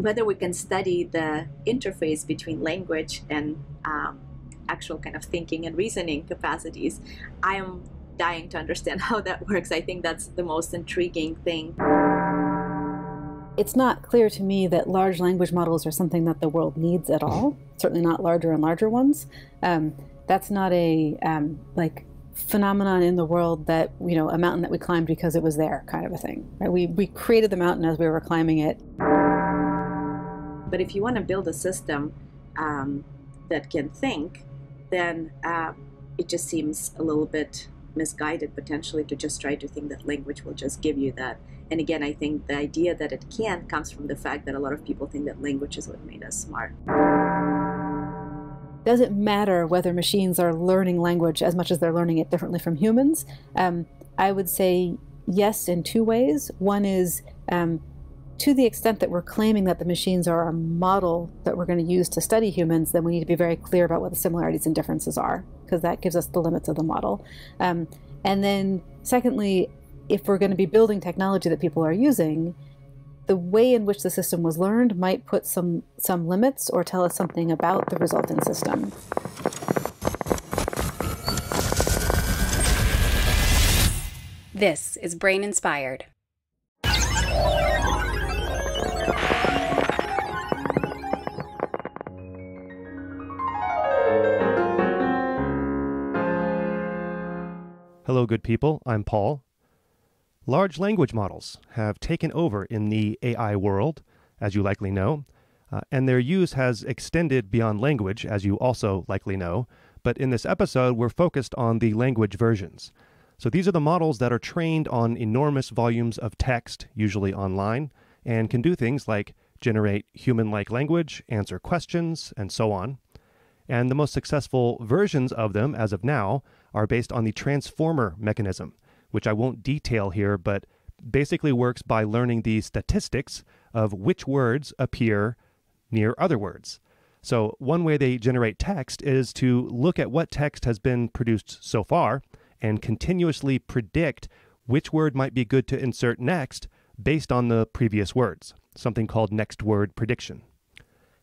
whether we can study the interface between language and actual kind of thinking and reasoning capacities, I am dying to understand how that works. I think that's the most intriguing thing. It's not clear to me that large language models are something that the world needs at all. Certainly not larger and larger ones. That's not a phenomenon in the world that, a mountain that we climbed because it was there kind of a thing. Right? We created the mountain as we were climbing it. But if you want to build a system that can think, then it just seems a little bit misguided potentially to just try to think that language will just give you that. And again, I think the idea that it can comes from the fact that a lot of people think that language is what made us smart. Does it matter whether machines are learning language as much as they're learning it differently from humans? I would say yes in two ways. One is to the extent that we're claiming that the machines are a model that we're going to use to study humans, then we need to be very clear about what the similarities and differences are, because that gives us the limits of the model. And then secondly, if we're going to be building technology that people are using, the way in which the system was learned might put some limits or tell us something about the resulting system. This is Brain Inspired. Hello, good people. I'm Paul. Large language models have taken over in the AI world, as you likely know, and their use has extended beyond language, as you also likely know. But in this episode, we're focused on the language versions. So these are the models that are trained on enormous volumes of text, usually online, and can do things like generate human-like language, answer questions, and so on. And the most successful versions of them, as of now, are based on the transformer mechanism, which I won't detail here, but basically works by learning the statistics of which words appear near other words. So one way they generate text is to look at what text has been produced so far and continuously predict which word might be good to insert next based on the previous words, something called next word prediction.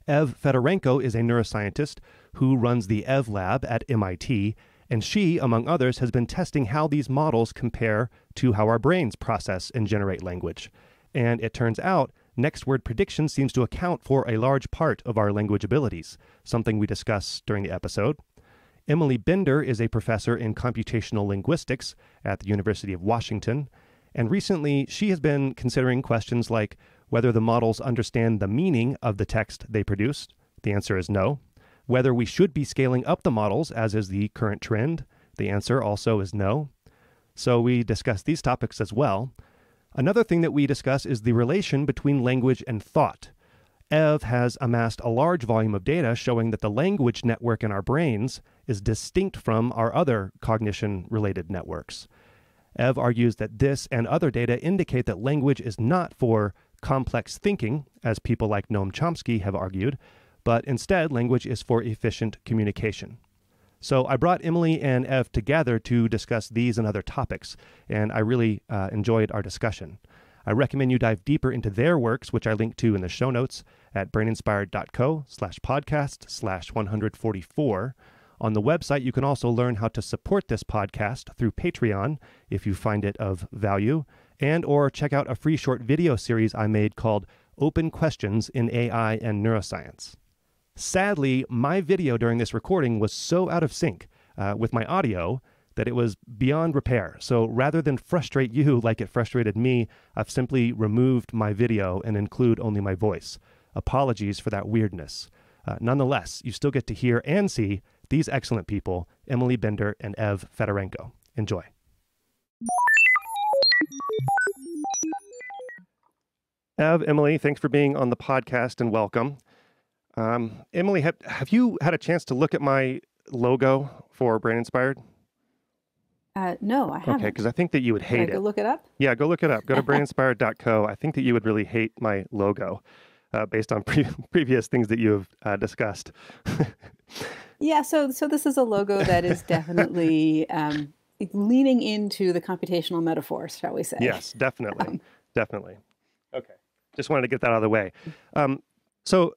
Ev Fedorenko is a neuroscientist who runs the EvLab at MIT, and she, among others, has been testing how these models compare to how our brains process and generate language. And it turns out next word prediction seems to account for a large part of our language abilities, something we discuss during the episode. Emily Bender is a professor in computational linguistics at the University of Washington, and recently she has been considering questions like whether the models understand the meaning of the text they produced. The answer is no. Whether we should be scaling up the models, as is the current trend, the answer also is no. So we discuss these topics as well. Another thing that we discuss is the relation between language and thought. Ev has amassed a large volume of data showing that the language network in our brains is distinct from our other cognition-related networks. Ev argues that this and other data indicate that language is not for complex thinking, as people like Noam Chomsky have argued, but instead language is for efficient communication. So I brought Emily and Ev together to discuss these and other topics, and I really enjoyed our discussion. I recommend you dive deeper into their works, which I link to in the show notes at braininspired.co/podcast/144. On the website, you can also learn how to support this podcast through Patreon if you find it of value, and or check out a free short video series I made called Open Questions in AI and Neuroscience. Sadly, my video during this recording was so out of sync with my audio that it was beyond repair. So rather than frustrate you like it frustrated me, I've simply removed my video and include only my voice. Apologies for that weirdness. Nonetheless, you still get to hear and see these excellent people, Emily Bender and Ev Fedorenko. Enjoy. Ev, Emily, thanks for being on the podcast and welcome. Emily, have you had a chance to look at my logo for Brain Inspired? No, I haven't. Okay, because I think that you would hate it. Go look it up? Yeah, go look it up. Go to braininspired.co. I think that you would really hate my logo based on previous things that you have discussed. Yeah, so this is a logo that is definitely leaning into the computational metaphors, shall we say. Yes, definitely. Definitely. Okay. Just wanted to get that out of the way. So,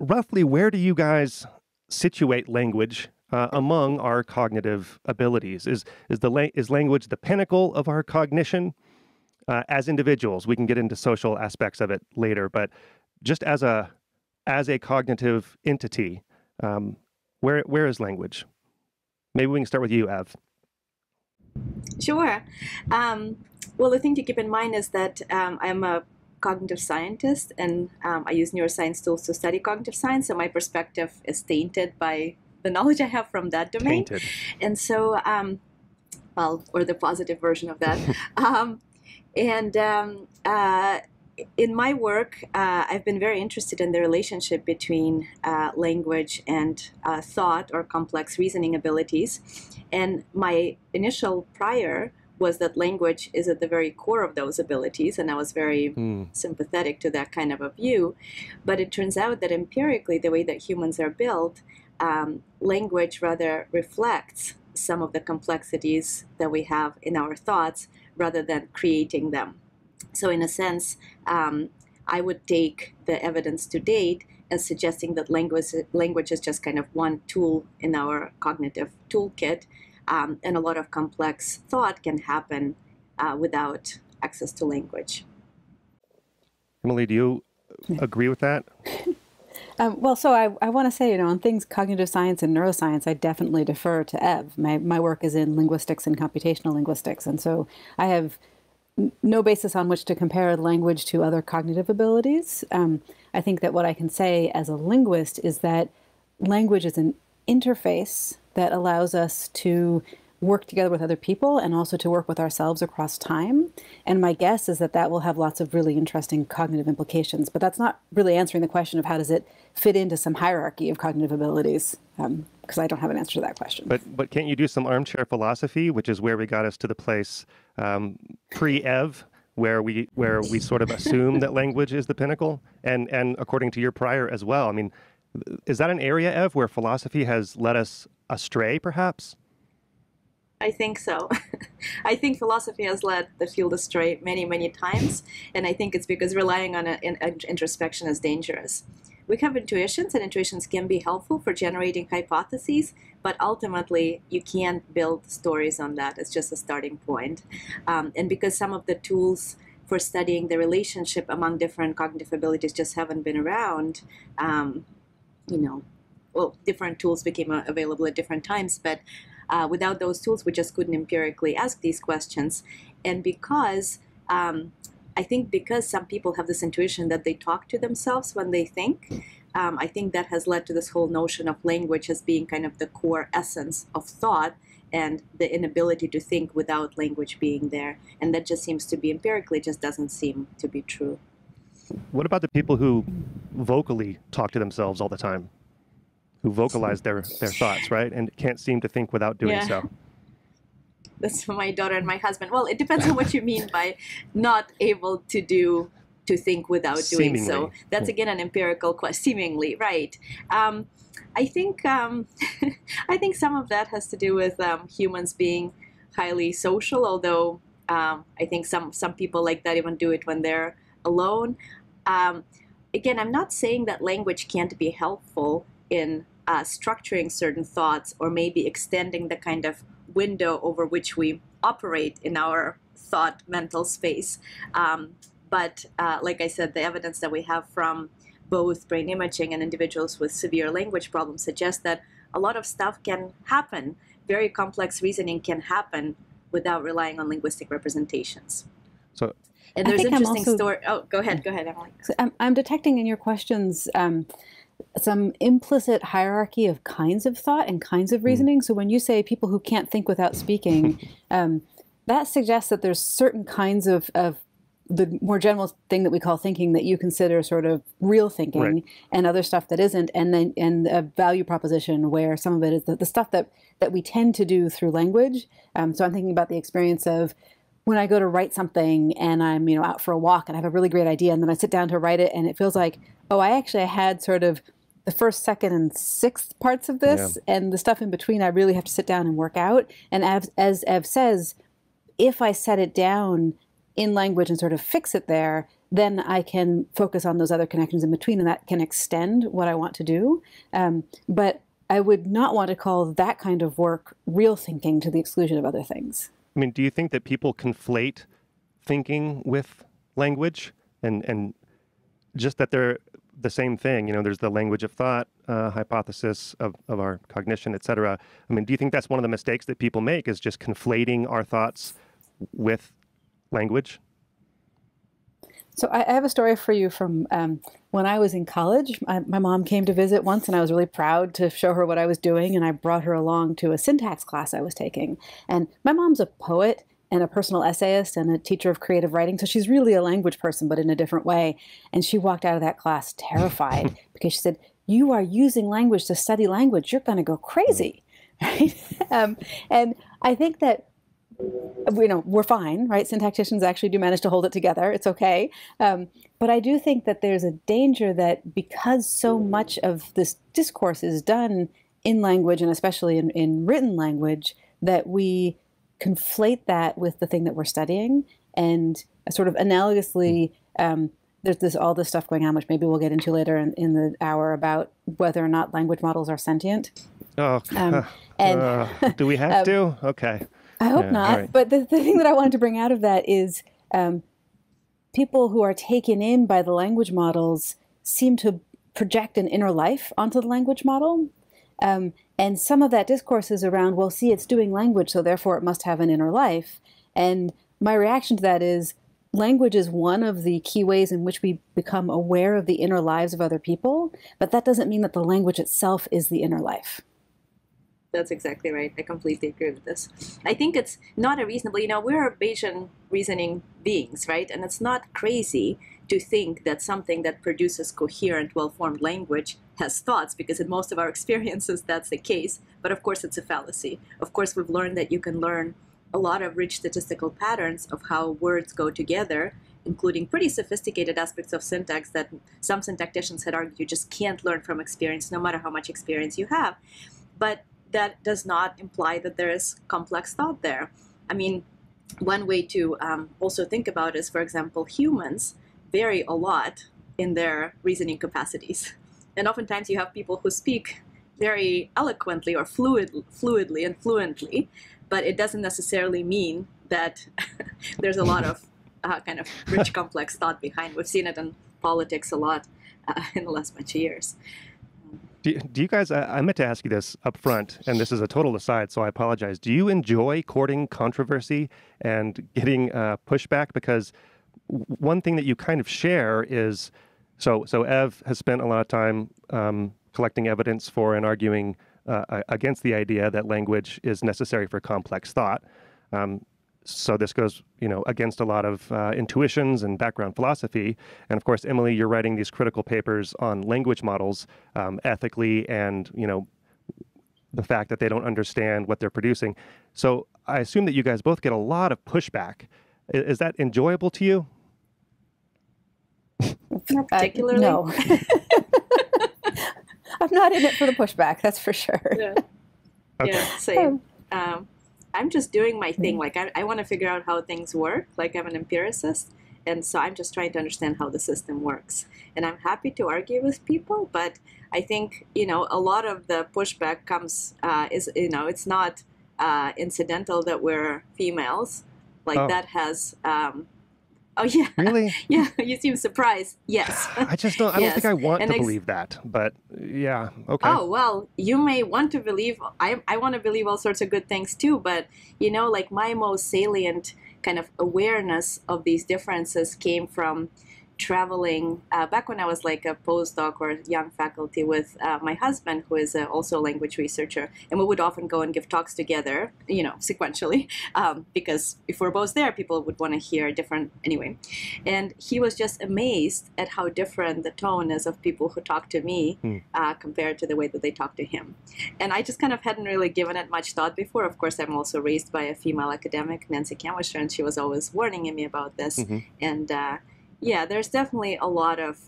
roughly, where do you guys situate language among our cognitive abilities? Is language the pinnacle of our cognition as individuals? We can get into social aspects of it later, but just as a cognitive entity, where is language? Maybe we can start with you, Ev. Sure. Well, the thing to keep in mind is that I'm a cognitive scientist, and I use neuroscience tools to study cognitive science, so my perspective is tainted by the knowledge I have from that domain. Tainted. And so, or the positive version of that. In my work, I've been very interested in the relationship between language and thought or complex reasoning abilities. And my initial prior was that language is at the very core of those abilities, and I was very sympathetic to that kind of a view. But it turns out that empirically, the way that humans are built, language rather reflects some of the complexities that we have in our thoughts rather than creating them. So in a sense, I would take the evidence to date as suggesting that language is just kind of one tool in our cognitive toolkit, and a lot of complex thought can happen without access to language. Emily, do you agree with that? Well, so I want to say, on things cognitive science and neuroscience, I definitely defer to Ev. My work is in linguistics and computational linguistics, and so I have no basis on which to compare language to other cognitive abilities. I think that what I can say as a linguist is that language is an interface that allows us to work together with other people and also to work with ourselves across time. And my guess is that that will have lots of really interesting cognitive implications. But that's not really answering the question of how does it fit into some hierarchy of cognitive abilities, because I don't have an answer to that question. But can't you do some armchair philosophy, which is where we got us to the place pre-Ev, where we sort of assume that language is the pinnacle, and according to your prior as well. I mean, is that an area, Ev, where philosophy has led us astray, perhaps? I think so. I think philosophy has led the field astray many, many times, and I think it's because relying on introspection is dangerous. We have intuitions, and intuitions can be helpful for generating hypotheses, but ultimately you can't build stories on that. It's just a starting point. And because some of the tools for studying the relationship among different cognitive abilities just haven't been around, different tools became available at different times, but without those tools, we just couldn't empirically ask these questions. And because I think because some people have this intuition that they talk to themselves when they think, I think that has led to this whole notion of language as being kind of the core essence of thought and the inability to think without language being there. And that just seems to be empirically, just doesn't seem to be true. What about the people who vocally talk to themselves all the time? Who vocalize their thoughts, right? And can't seem to think without doing so. That's my daughter and my husband. Well, it depends on what you mean by not able to think without doing so. That's again an empirical question. Seemingly, right? I think I think some of that has to do with humans being highly social. Although I think some people like that even do it when they're alone. Again, I'm not saying that language can't be helpful in structuring certain thoughts or maybe extending the kind of window over which we operate in our thought mental space. But like I said, the evidence that we have from both brain imaging and individuals with severe language problems suggests that a lot of stuff can happen. Very complex reasoning can happen without relying on linguistic representations. And there's interesting story. Oh, go ahead, Emily. So I'm detecting in your questions some implicit hierarchy of kinds of thought and kinds of reasoning. So when you say people who can't think without speaking, that suggests that there's certain kinds of the more general thing that we call thinking that you consider sort of real thinking, right, and other stuff that isn't, and a value proposition where some of it is the stuff that we tend to do through language. So I'm thinking about the experience of when I go to write something and I'm out for a walk and I have a really great idea and then I sit down to write it and it feels like, oh, I actually had sort of the first, second, and sixth parts of this, and the stuff in between I really have to sit down and work out. And as Ev says, if I set it down in language and sort of fix it there, then I can focus on those other connections in between, and that can extend what I want to do. But I would not want to call that kind of work real thinking to the exclusion of other things. I mean, do you think that people conflate thinking with language and just that they're the same thing? You know, there's the language of thought, hypothesis of our cognition, et cetera. I mean, do you think that's one of the mistakes that people make, is just conflating our thoughts with language? So I have a story for you from when I was in college. My mom came to visit once, and I was really proud to show her what I was doing, and I brought her along to a syntax class I was taking. And my mom's a poet and a personal essayist and a teacher of creative writing, so she's really a language person, but in a different way. And she walked out of that class terrified because she said, "You are using language to study language. You're going to go crazy." Right? And I think that, you know, we're fine, right? Syntacticians actually do manage to hold it together. It's okay. But I do think that there's a danger that because so much of this discourse is done in language, and especially in written language, that we conflate that with the thing that we're studying. And sort of analogously, there's all this stuff going on, which maybe we'll get into later in the hour, about whether or not language models are sentient. Oh, do we have to? Okay. I hope not. Right. But the thing that I wanted to bring out of that is people who are taken in by the language models seem to project an inner life onto the language model. And some of that discourse is around, well, see, it's doing language, so therefore it must have an inner life. And my reaction to that is, language is one of the key ways in which we become aware of the inner lives of other people, but that doesn't mean that the language itself is the inner life. That's exactly right. I completely agree with this. I think it's not unreasonable. You know, we're Bayesian reasoning beings, right? And it's not crazy to think that something that produces coherent, well-formed language has thoughts, because in most of our experiences, that's the case. But of course, it's a fallacy. Of course, we've learned that you can learn a lot of rich statistical patterns of how words go together, including pretty sophisticated aspects of syntax that some syntacticians had argued you just can't learn from experience, no matter how much experience you have. But that does not imply that there is complex thought there. I mean, one way to also think about is, for example, humans vary a lot in their reasoning capacities. And oftentimes you have people who speak very eloquently or fluidly and fluently, but it doesn't necessarily mean that there's a lot of kind of rich, complex thought behind. We've seen it in politics a lot in the last bunch of years. Do you guys, I meant to ask you this up front, and this is a total aside, so I apologize. Do you enjoy courting controversy and getting pushback? Because one thing that you kind of share is, so Ev has spent a lot of time collecting evidence for and arguing against the idea that language is necessary for complex thought. So this goes, you know, against a lot of intuitions and background philosophy. And of course, Emily, you're writing these critical papers on language models ethically, and, you know, the fact that they don't understand what they're producing. So I assume that you guys both get a lot of pushback. Is that enjoyable to you? Not particularly. No. I'm not in it for the pushback, that's for sure. Yeah, okay. Yeah, same. I'm just doing my thing. Like, I want to figure out how things work. Like, I'm an empiricist, and so I'm just trying to understand how the system works. And I'm happy to argue with people, but I think, you know, a lot of the pushback comes, it's not incidental that we're females. Like, that has... Oh, yeah. Really? Yeah, you seem surprised. Yes. I just don't, I don't think I want to believe that, but yeah, okay. Oh, well, you may want to believe, I want to believe all sorts of good things too, but, you know, like, my most salient kind of awareness of these differences came from traveling back when I was like a postdoc or young faculty with my husband, who is also a language researcher, and we would often go and give talks together, you know, sequentially, because if we're both there, people would want to hear different anyway. And he was just amazed at how different the tone is of people who talk to me compared to the way that they talk to him. And I just kind of hadn't really given it much thought before. Of course, I'm also raised by a female academic, Nancy Canwisher, and she was always warning me about this. And yeah, there's definitely a lot of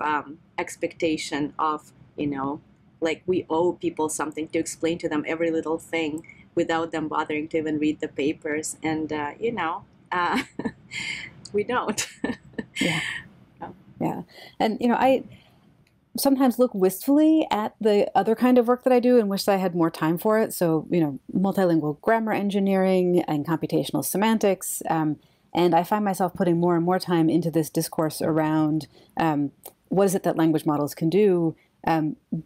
expectation of, you know, like, we owe people something to explain to them every little thing without them bothering to even read the papers. And, you know, we don't. Yeah. Yeah. And, I sometimes look wistfully at the other kind of work that I do and wish that I had more time for it. So, multilingual grammar engineering and computational semantics. And I find myself putting more and more time into this discourse around what is it that language models can do,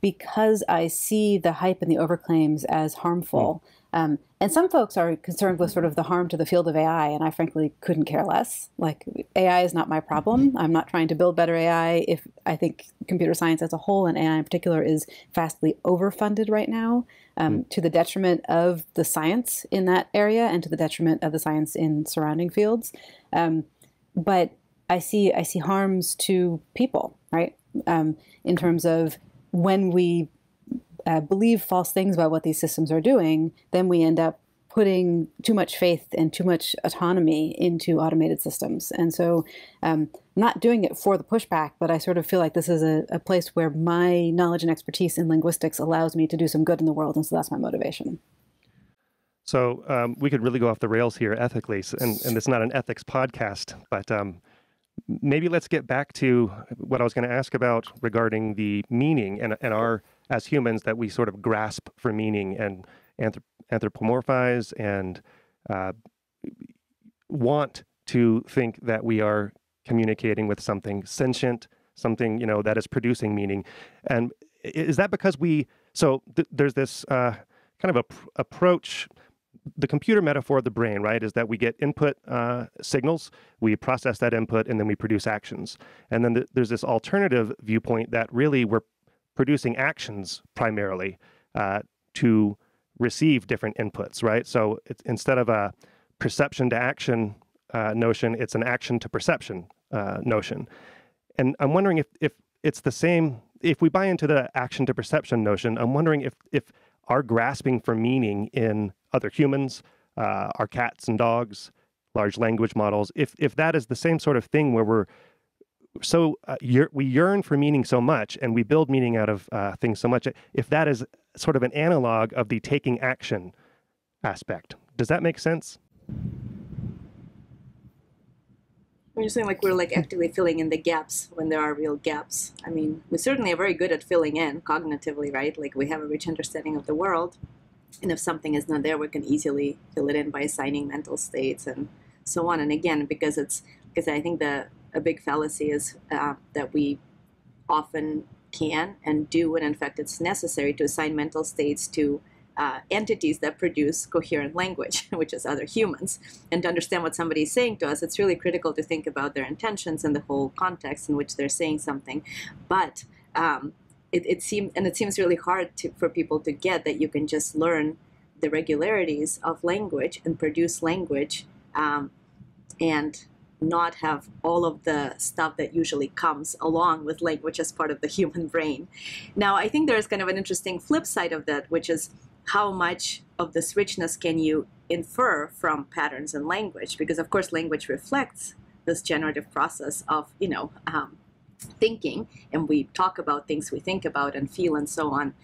because I see the hype and the overclaims as harmful. And some folks are concerned with sort of the harm to the field of AI, and I frankly couldn't care less. Like, AI is not my problem. I'm not trying to build better AI. If I think computer science as a whole, and AI in particular, is vastly overfunded right now, to the detriment of the science in that area and to the detriment of the science in surrounding fields. But I see harms to people, right? In terms of when we believe false things about what these systems are doing, then we end up putting too much faith and too much autonomy into automated systems. And so I'm not doing it for the pushback, but I sort of feel like this is a place where my knowledge and expertise in linguistics allows me to do some good in the world. And so that's my motivation. So we could really go off the rails here ethically, and it's not an ethics podcast, but maybe let's get back to what I was going to ask about regarding the meaning and our, as humans, that we sort of grasp for meaning and anthropomorphize and want to think that we are communicating with something sentient, something, that is producing meaning. And is that because there's this kind of approach. The computer metaphor of the brain, right, is that we get input signals, we process that input, and then we produce actions. And then there's this alternative viewpoint that really we're producing actions primarily to receive different inputs, right? So it's, instead of a perception to action notion, it's an action to perception notion. And I'm wondering if it's the same, if we buy into the action to perception notion, I'm wondering if our grasping for meaning in other humans, our cats and dogs, large language models, if that is the same sort of thing where we're so we yearn for meaning so much and we build meaning out of things so much, if that is sort of an analog of the taking action aspect. Does that make sense? You're saying like we're like actively filling in the gaps when there are real gaps. I mean, we certainly are very good at filling in cognitively, right? Like we have a rich understanding of the world. And if something is not there, we can easily fill it in by assigning mental states and so on. And again, because I think a big fallacy is that we often can and do, and in fact it's necessary to assign mental states to entities that produce coherent language, which is other humans. And to understand what somebody is saying to us, it's really critical to think about their intentions and the whole context in which they're saying something. But it seems really hard for people to get that you can just learn the regularities of language and produce language and not have all of the stuff that usually comes along with language as part of the human brain. Now, I think there's kind of an interesting flip side of that, which is how much of this richness can you infer from patterns in language? Because, of course, language reflects this generative process of, thinking, and we talk about things we think about and feel and so on.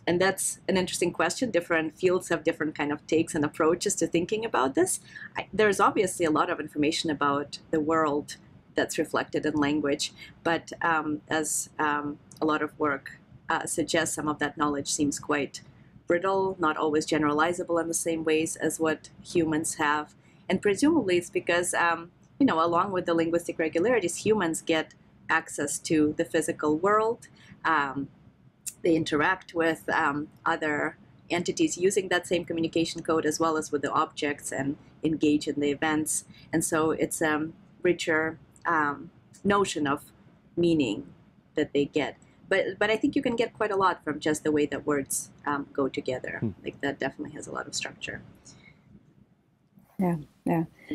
And that's an interesting question. Different fields have different kind of takes and approaches to thinking about this. There's obviously a lot of information about the world that's reflected in language, but as a lot of work suggests, some of that knowledge seems quite brittle, not always generalizable in the same ways as what humans have. And presumably it's because, along with the linguistic regularities, humans get access to the physical world. They interact with other entities using that same communication code as well as with the objects and engage in the events. And so it's a richer notion of meaning that they get. But I think you can get quite a lot from just the way that words go together. Like that definitely has a lot of structure. Yeah.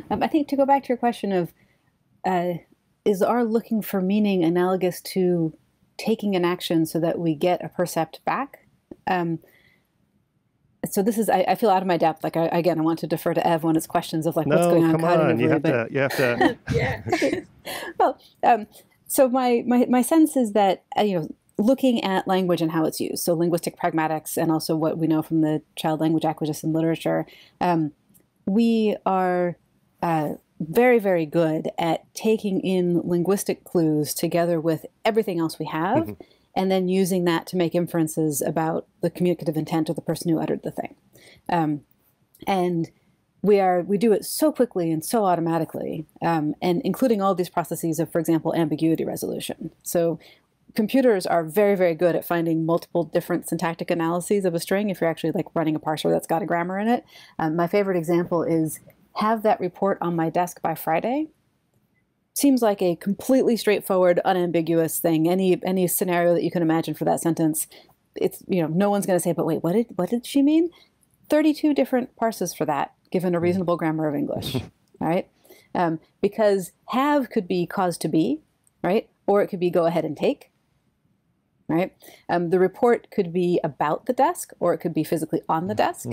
I think to go back to your question of is our looking for meaning analogous to taking an action so that we get a percept back? So this is, I feel out of my depth. Like, I want to defer to Ev when it's questions of like what's going on cognitively. You have to. Yeah. Well, so my sense is that, looking at language and how it's used, so linguistic pragmatics and also what we know from the child language acquisition literature, we are very, very good at taking in linguistic clues together with everything else we have, and then using that to make inferences about the communicative intent of the person who uttered the thing. And we do it so quickly and so automatically, and including all these processes of, for example, ambiguity resolution. So computers are very, very good at finding multiple different syntactic analyses of a string if you're actually like running a parser that's got a grammar in it. My favorite example is have that report on my desk by Friday. Seems like a completely straightforward, unambiguous thing. Any scenario that you can imagine for that sentence, it's, no one's going to say, but wait, what did she mean? 32 different parses for that, given a reasonable grammar of English, right? Because have could be cause to be, right? Or it could be go ahead and take, right? The report could be about the desk, or it could be physically on the desk.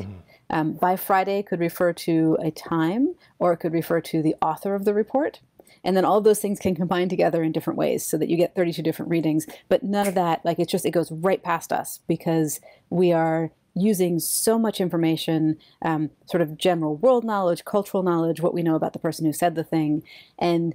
By Friday could refer to a time, or it could refer to the author of the report. And then all of those things can combine together in different ways so that you get 32 different readings. But none of that, like, it goes right past us because we are using so much information, sort of general world knowledge, cultural knowledge, what we know about the person who said the thing. And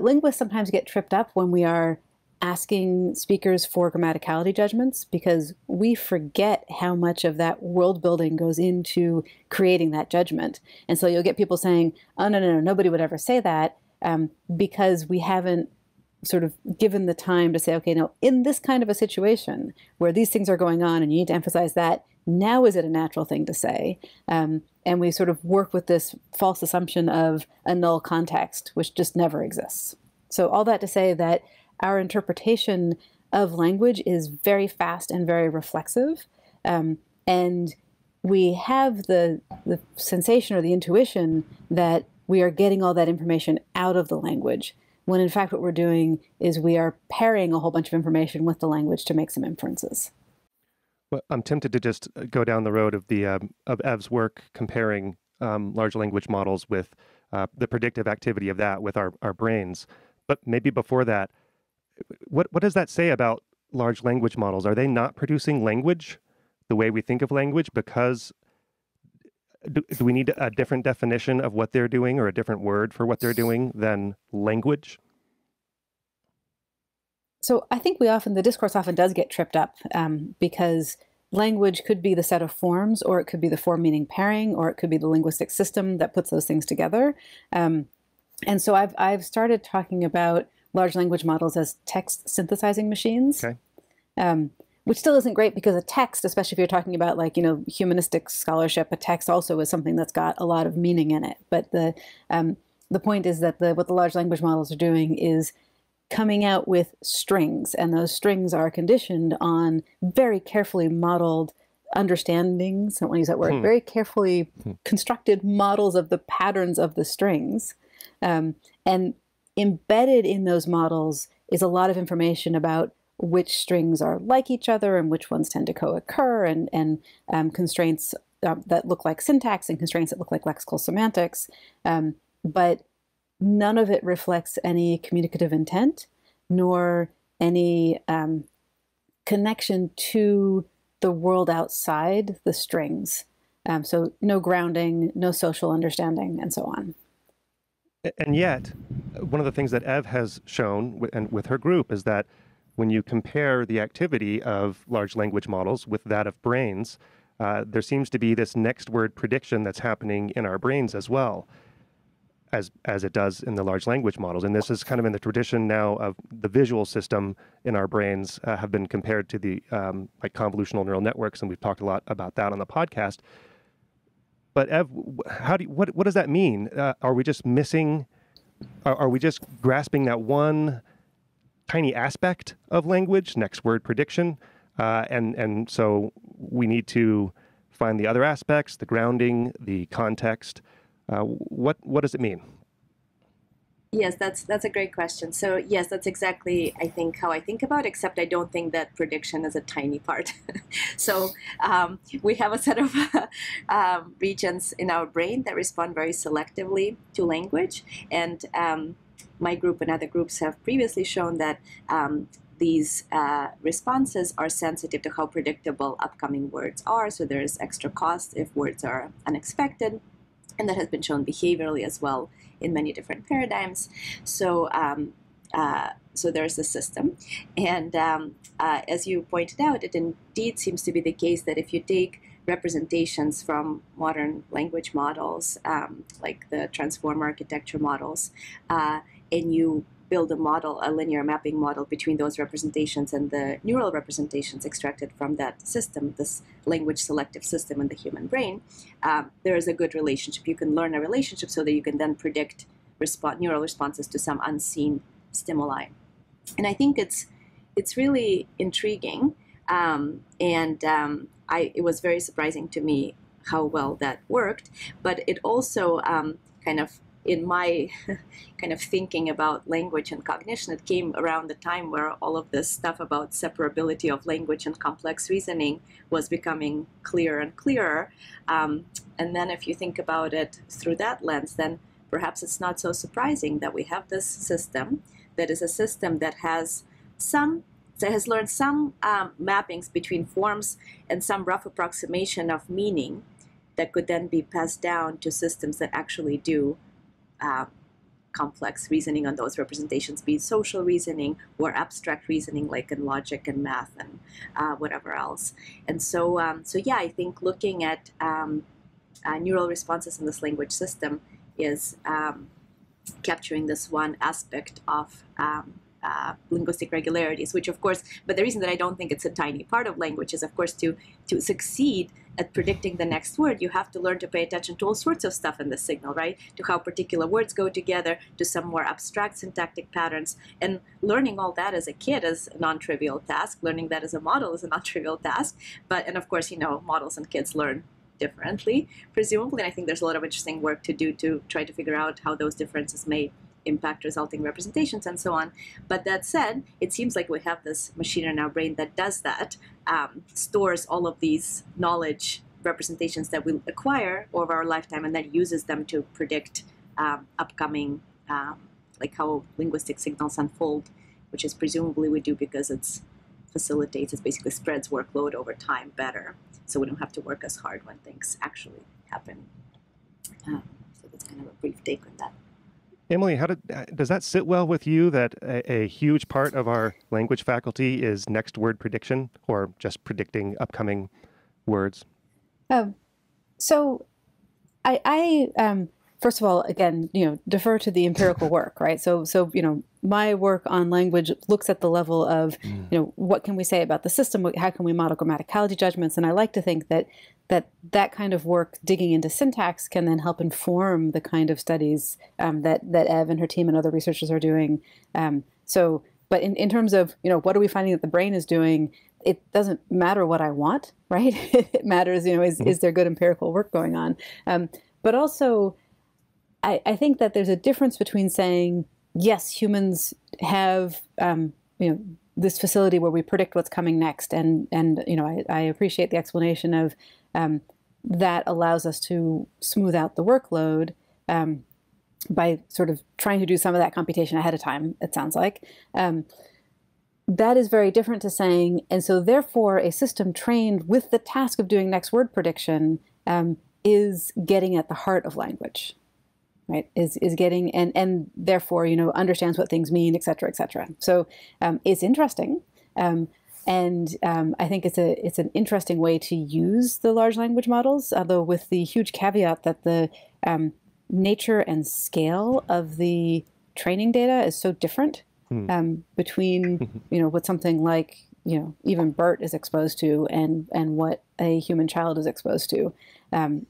linguists sometimes get tripped up when we are asking speakers for grammaticality judgments because we forget how much of that world building goes into creating that judgment. And so you'll get people saying, oh, no, nobody would ever say that, because we haven't sort of given the time to say, okay, no, in this kind of a situation where these things are going on and you need to emphasize that, now is it a natural thing to say? And we sort of work with this false assumption of a null context, which just never exists. So all that to say that our interpretation of language is very fast and very reflexive. And we have the sensation or the intuition that we are getting all that information out of the language, when in fact what we're doing is we are pairing a whole bunch of information with the language to make some inferences. Well, I'm tempted to just go down the road of of Ev's work comparing large language models with the predictive activity of that with our brains. But maybe before that, what does that say about large language models? Are they not producing language the way we think of language? Because do we need a different definition of what they're doing or a different word for what they're doing than language? So I think the discourse often does get tripped up because language could be the set of forms, or it could be the form-meaning pairing, or it could be the linguistic system that puts those things together. And so I've started talking about large language models as text synthesizing machines, which still isn't great because a text, especially if you're talking about humanistic scholarship, a text also is something that's got a lot of meaning in it. But the point is that what the large language models are doing is coming out with strings, and those strings are conditioned on very carefully modeled understandings, I don't want to use that word, very carefully constructed models of the patterns of the strings. And embedded in those models is a lot of information about which strings are like each other and which ones tend to co-occur, and constraints that look like syntax and constraints that look like lexical semantics. But none of it reflects any communicative intent, nor any connection to the world outside the strings. So no grounding, no social understanding, and so on. And yet, one of the things that Ev has shown with her group is that when you compare the activity of large language models with that of brains, there seems to be this next word prediction that's happening in our brains as well as it does in the large language models. And this is kind of in the tradition now of the visual system in our brains have been compared to the like convolutional neural networks, and we've talked a lot about that on the podcast. But Ev, what does that mean? Are we just missing? Are we just grasping that one tiny aspect of language, next word prediction, and so we need to find the other aspects, the grounding, the context. What does it mean? Yes, that's a great question. So yes, that's exactly, I think, how I think about it, except I don't think that prediction is a tiny part. So we have a set of regions in our brain that respond very selectively to language. And my group and other groups have previously shown that these responses are sensitive to how predictable upcoming words are. So there's extra cost if words are unexpected. And that has been shown behaviorally as well in many different paradigms. So so there's a system, and as you pointed out, it indeed seems to be the case that if you take representations from modern language models, like the transform architecture models, and you build a model, a linear mapping model between those representations and the neural representations extracted from that system, this language selective system in the human brain, there is a good relationship. You can learn a relationship so that you can then predict neural responses to some unseen stimuli. And I think it's really intriguing, it was very surprising to me how well that worked. But it also kind of, in my kind of thinking about language and cognition, it came around the time where all of this stuff about separability of language and complex reasoning was becoming clearer and clearer. And then if you think about it through that lens, then perhaps it's not so surprising that we have this system that is a system that has learned some mappings between forms and some rough approximation of meaning that could then be passed down to systems that actually do complex reasoning on those representations, be it social reasoning or abstract reasoning like in logic and math and whatever else. And so yeah, I think looking at neural responses in this language system is capturing this one aspect of linguistic regularities, which of course, but the reason that I don't think it's a tiny part of language is, of course, to succeed at predicting the next word, you have to learn to pay attention to all sorts of stuff in the signal, right? To how particular words go together, to some more abstract syntactic patterns. And learning all that as a kid is a non-trivial task. Learning that as a model is a non-trivial task. And of course, models and kids learn differently, presumably. And I think there's a lot of interesting work to do to try to figure out how those differences may impact resulting representations and so on. But that said, it seems like we have this machine in our brain that does that, stores all of these knowledge representations that we acquire over our lifetime, and then uses them to predict upcoming, like how linguistic signals unfold, which is presumably we do because it basically spreads workload over time better, so we don't have to work as hard when things actually happen. So that's kind of a brief take on that. Emily, does that sit well with you that a huge part of our language faculty is next word prediction, or just predicting upcoming words? So I first of all, again, defer to the empirical work, right? So my work on language looks at the level of, what can we say about the system? How can we model grammaticality judgments? And I like to think that kind of work digging into syntax can then help inform the kind of studies that Ev and her team and other researchers are doing. But in terms of, what are we finding that the brain is doing, it doesn't matter what I want, right? It matters, is there good empirical work going on? But also, I think that there's a difference between saying, yes, humans have, this facility where we predict what's coming next. And I appreciate the explanation of that allows us to smooth out the workload by sort of trying to do some of that computation ahead of time, it sounds like. That is very different to saying, and so therefore a system trained with the task of doing next word prediction is getting at the heart of language, right? Is getting, and therefore, understands what things mean, et cetera, et cetera. So it's interesting. And I think it's an interesting way to use the large language models, although with the huge caveat that the nature and scale of the training data is so different between what something like even BERT is exposed to and what a human child is exposed to.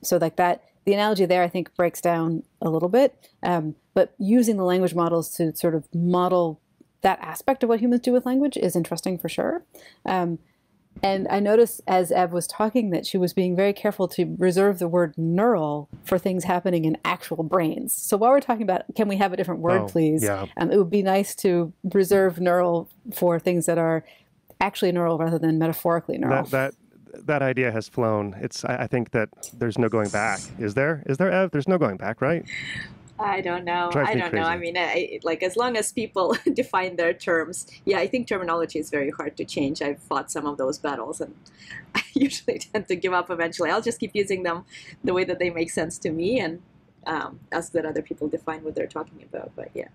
So like that, the analogy there I think breaks down a little bit, but using the language models to sort of model that aspect of what humans do with language is interesting for sure. And I noticed as Ev was talking that she was being very careful to reserve the word neural for things happening in actual brains. So while we're talking about, can we have a different word, please? Yeah. It would be nice to reserve neural for things that are actually neural rather than metaphorically neural. That idea has flown. I think that there's no going back. Is there, Ev? There's no going back, right? I don't know. I mean, as long as people define their terms, I think terminology is very hard to change. I've fought some of those battles, and I usually tend to give up eventually. I'll just keep using them the way that they make sense to me, and ask that other people define what they're talking about. But yeah.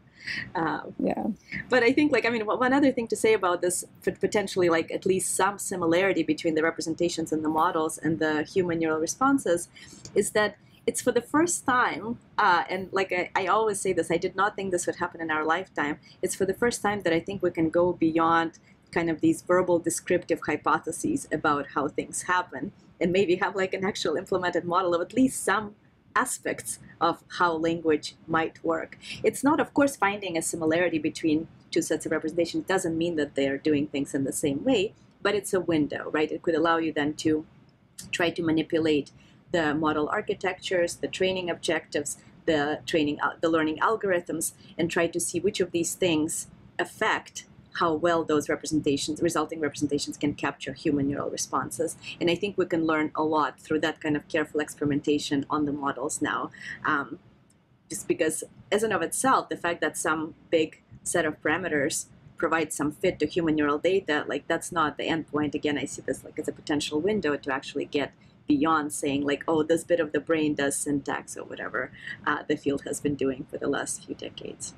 Yeah. But I think, like, I mean, one other thing to say about this, potentially, like, at least some similarity between the representations in the models and the human neural responses, is that it's for the first time, and like I always say this, I did not think this would happen in our lifetime. It's for the first time that I think we can go beyond kind of these verbal descriptive hypotheses about how things happen, and maybe have like an actual implemented model of at least some aspects of how language might work. It's not, of course, finding a similarity between two sets of representation. It doesn't mean that they're doing things in the same way, but it's a window, right? It could allow you then to try to manipulate the model architectures, the training objectives, the learning algorithms, and try to see which of these things affect how well those resulting representations can capture human neural responses. And I think we can learn a lot through that kind of careful experimentation on the models now. Just because, as and of itself, the fact that some big set of parameters provide some fit to human neural data, like, that's not the end point. Again, I see this like as a potential window to actually get beyond saying like, oh, this bit of the brain does syntax or whatever the field has been doing for the last few decades.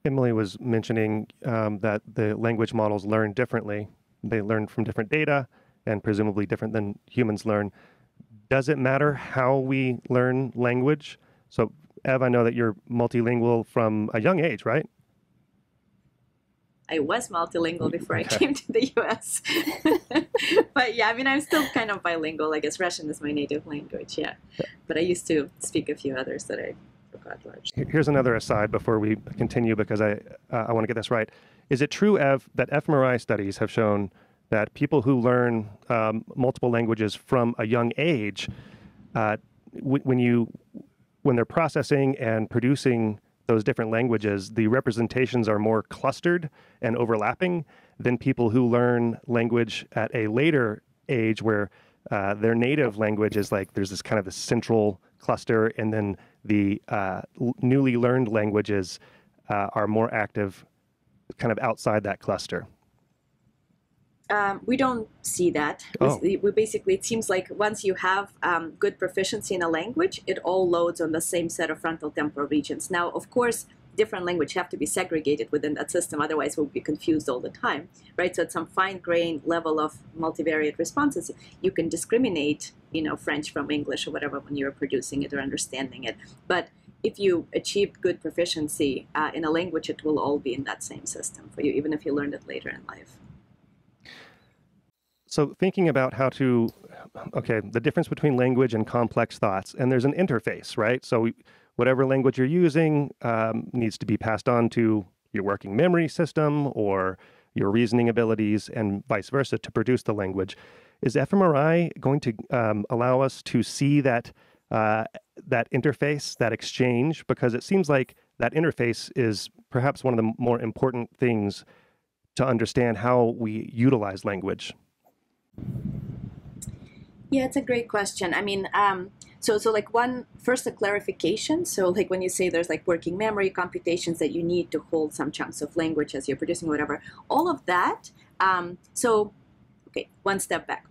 Emily was mentioning that the language models learn differently. They learn from different data and presumably different than humans learn. Does it matter how we learn language? So, Ev, I know that you're multilingual from a young age, right? I was multilingual before I came to the US. But yeah, I mean, I'm still kind of bilingual. I guess Russian is my native language, yeah. But I used to speak a few others that I forgot largely. Here's another aside before we continue, because I want to get this right. Is it true, Ev, that fMRI studies have shown that people who learn multiple languages from a young age, when they're processing and producing those different languages, the representations are more clustered and overlapping than people who learn language at a later age, where their native language is like, there's this kind of a central cluster, and then the newly learned languages are more active kind of outside that cluster? We don't see that. Oh. We basically, it seems like once you have good proficiency in a language, it all loads on the same set of frontal temporal regions. Now, of course, different language have to be segregated within that system, otherwise we'll be confused all the time, right? So at some fine-grained level of multivariate responses, you can discriminate, French from English or whatever when you're producing it or understanding it. But if you achieved good proficiency in a language, it will all be in that same system for you, even if you learned it later in life. So thinking about the difference between language and complex thoughts, and there's an interface, right? So whatever language you're using needs to be passed on to your working memory system or your reasoning abilities, and vice versa, to produce the language. Is fMRI going to allow us to see that interface, that exchange? Because it seems like that interface is perhaps one of the more important things to understand how we utilize language. Yeah, it's a great question. I mean, so like first a clarification. So like when you say there's like working memory computations that you need to hold some chunks of language as you're producing whatever, all of that. Okay, one step back.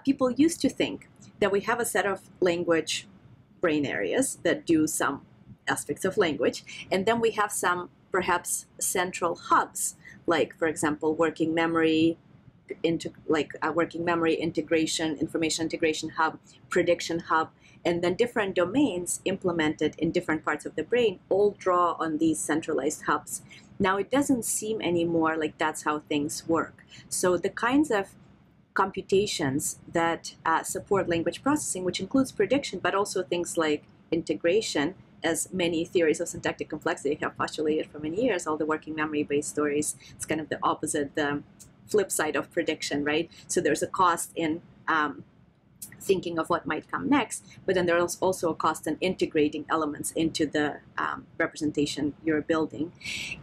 People used to think that we have a set of language brain areas that do some aspects of language, and then we have some perhaps central hubs, like, for example, working memory, integration, information integration hub, prediction hub, and then different domains implemented in different parts of the brain all draw on these centralized hubs. Now, it doesn't seem anymore like that's how things work. So the kinds of computations that support language processing, which includes prediction, but also things like integration, as many theories of syntactic complexity have postulated for many years, all the working memory-based stories, it's kind of the opposite, the flip side of prediction, right? So there's a cost in thinking of what might come next, but then there's also a cost in integrating elements into the representation you're building.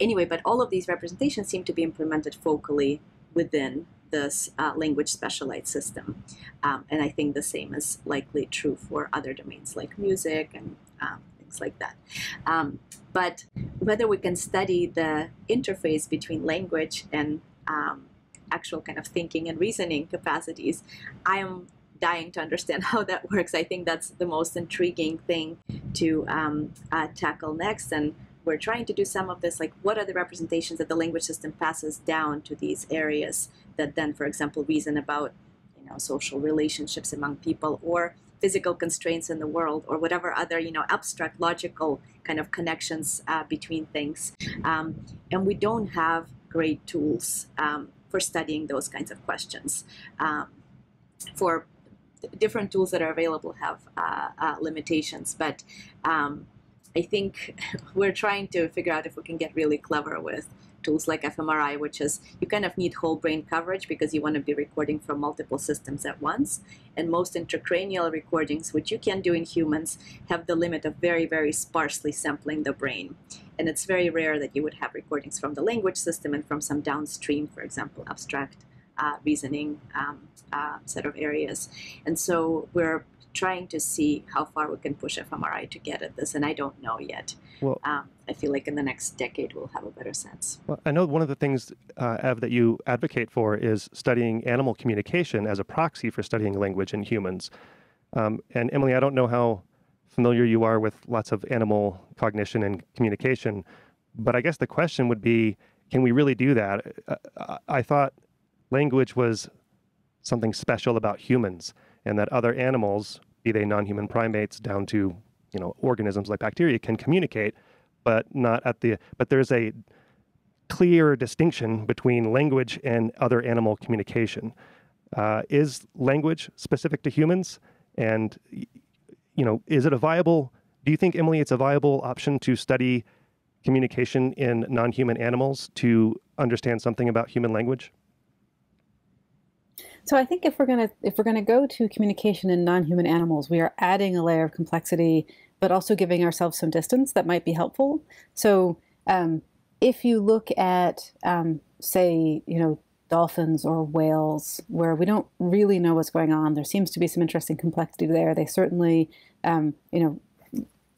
Anyway, but all of these representations seem to be implemented focally within this language specialized system. And I think the same is likely true for other domains like music and things like that. But whether we can study the interface between language and actual kind of thinking and reasoning capacities, I am dying to understand how that works. I think that's the most intriguing thing to tackle next. And we're trying to do some of this, like what are the representations that the language system passes down to these areas that then, for example, reason about, social relationships among people or physical constraints in the world or whatever other, abstract logical kind of connections between things. And we don't have great tools for studying those kinds of questions. For different tools that are available have limitations, but I think we're trying to figure out if we can get really clever with tools like fMRI, which is you kind of need whole brain coverage because you want to be recording from multiple systems at once. And most intracranial recordings, which you can do in humans, have the limit of very, very sparsely sampling the brain. And it's very rare that you would have recordings from the language system and from some downstream, for example, abstract reasoning set of areas. And so we're trying to see how far we can push fMRI to get at this, and I don't know yet. Well, I feel like in the next decade we'll have a better sense. Well, I know one of the things, Ev, that you advocate for is studying animal communication as a proxy for studying language in humans. And Emily, I don't know how familiar you are with lots of animal cognition and communication, but I guess the question would be, can we really do that? I thought language was something special about humans, and that other animals, be they non-human primates down to organisms like bacteria, can communicate, but there's a clear distinction between language and other animal communication. Is language specific to humans? And is it a viable? Do you think, Emily, it's a viable option to study communication in non-human animals to understand something about human language? So I think if we're gonna go to communication in non-human animals, we are adding a layer of complexity, but also giving ourselves some distance that might be helpful. So if you look at, say, dolphins or whales, where we don't really know what's going on, there seems to be some interesting complexity there. They certainly,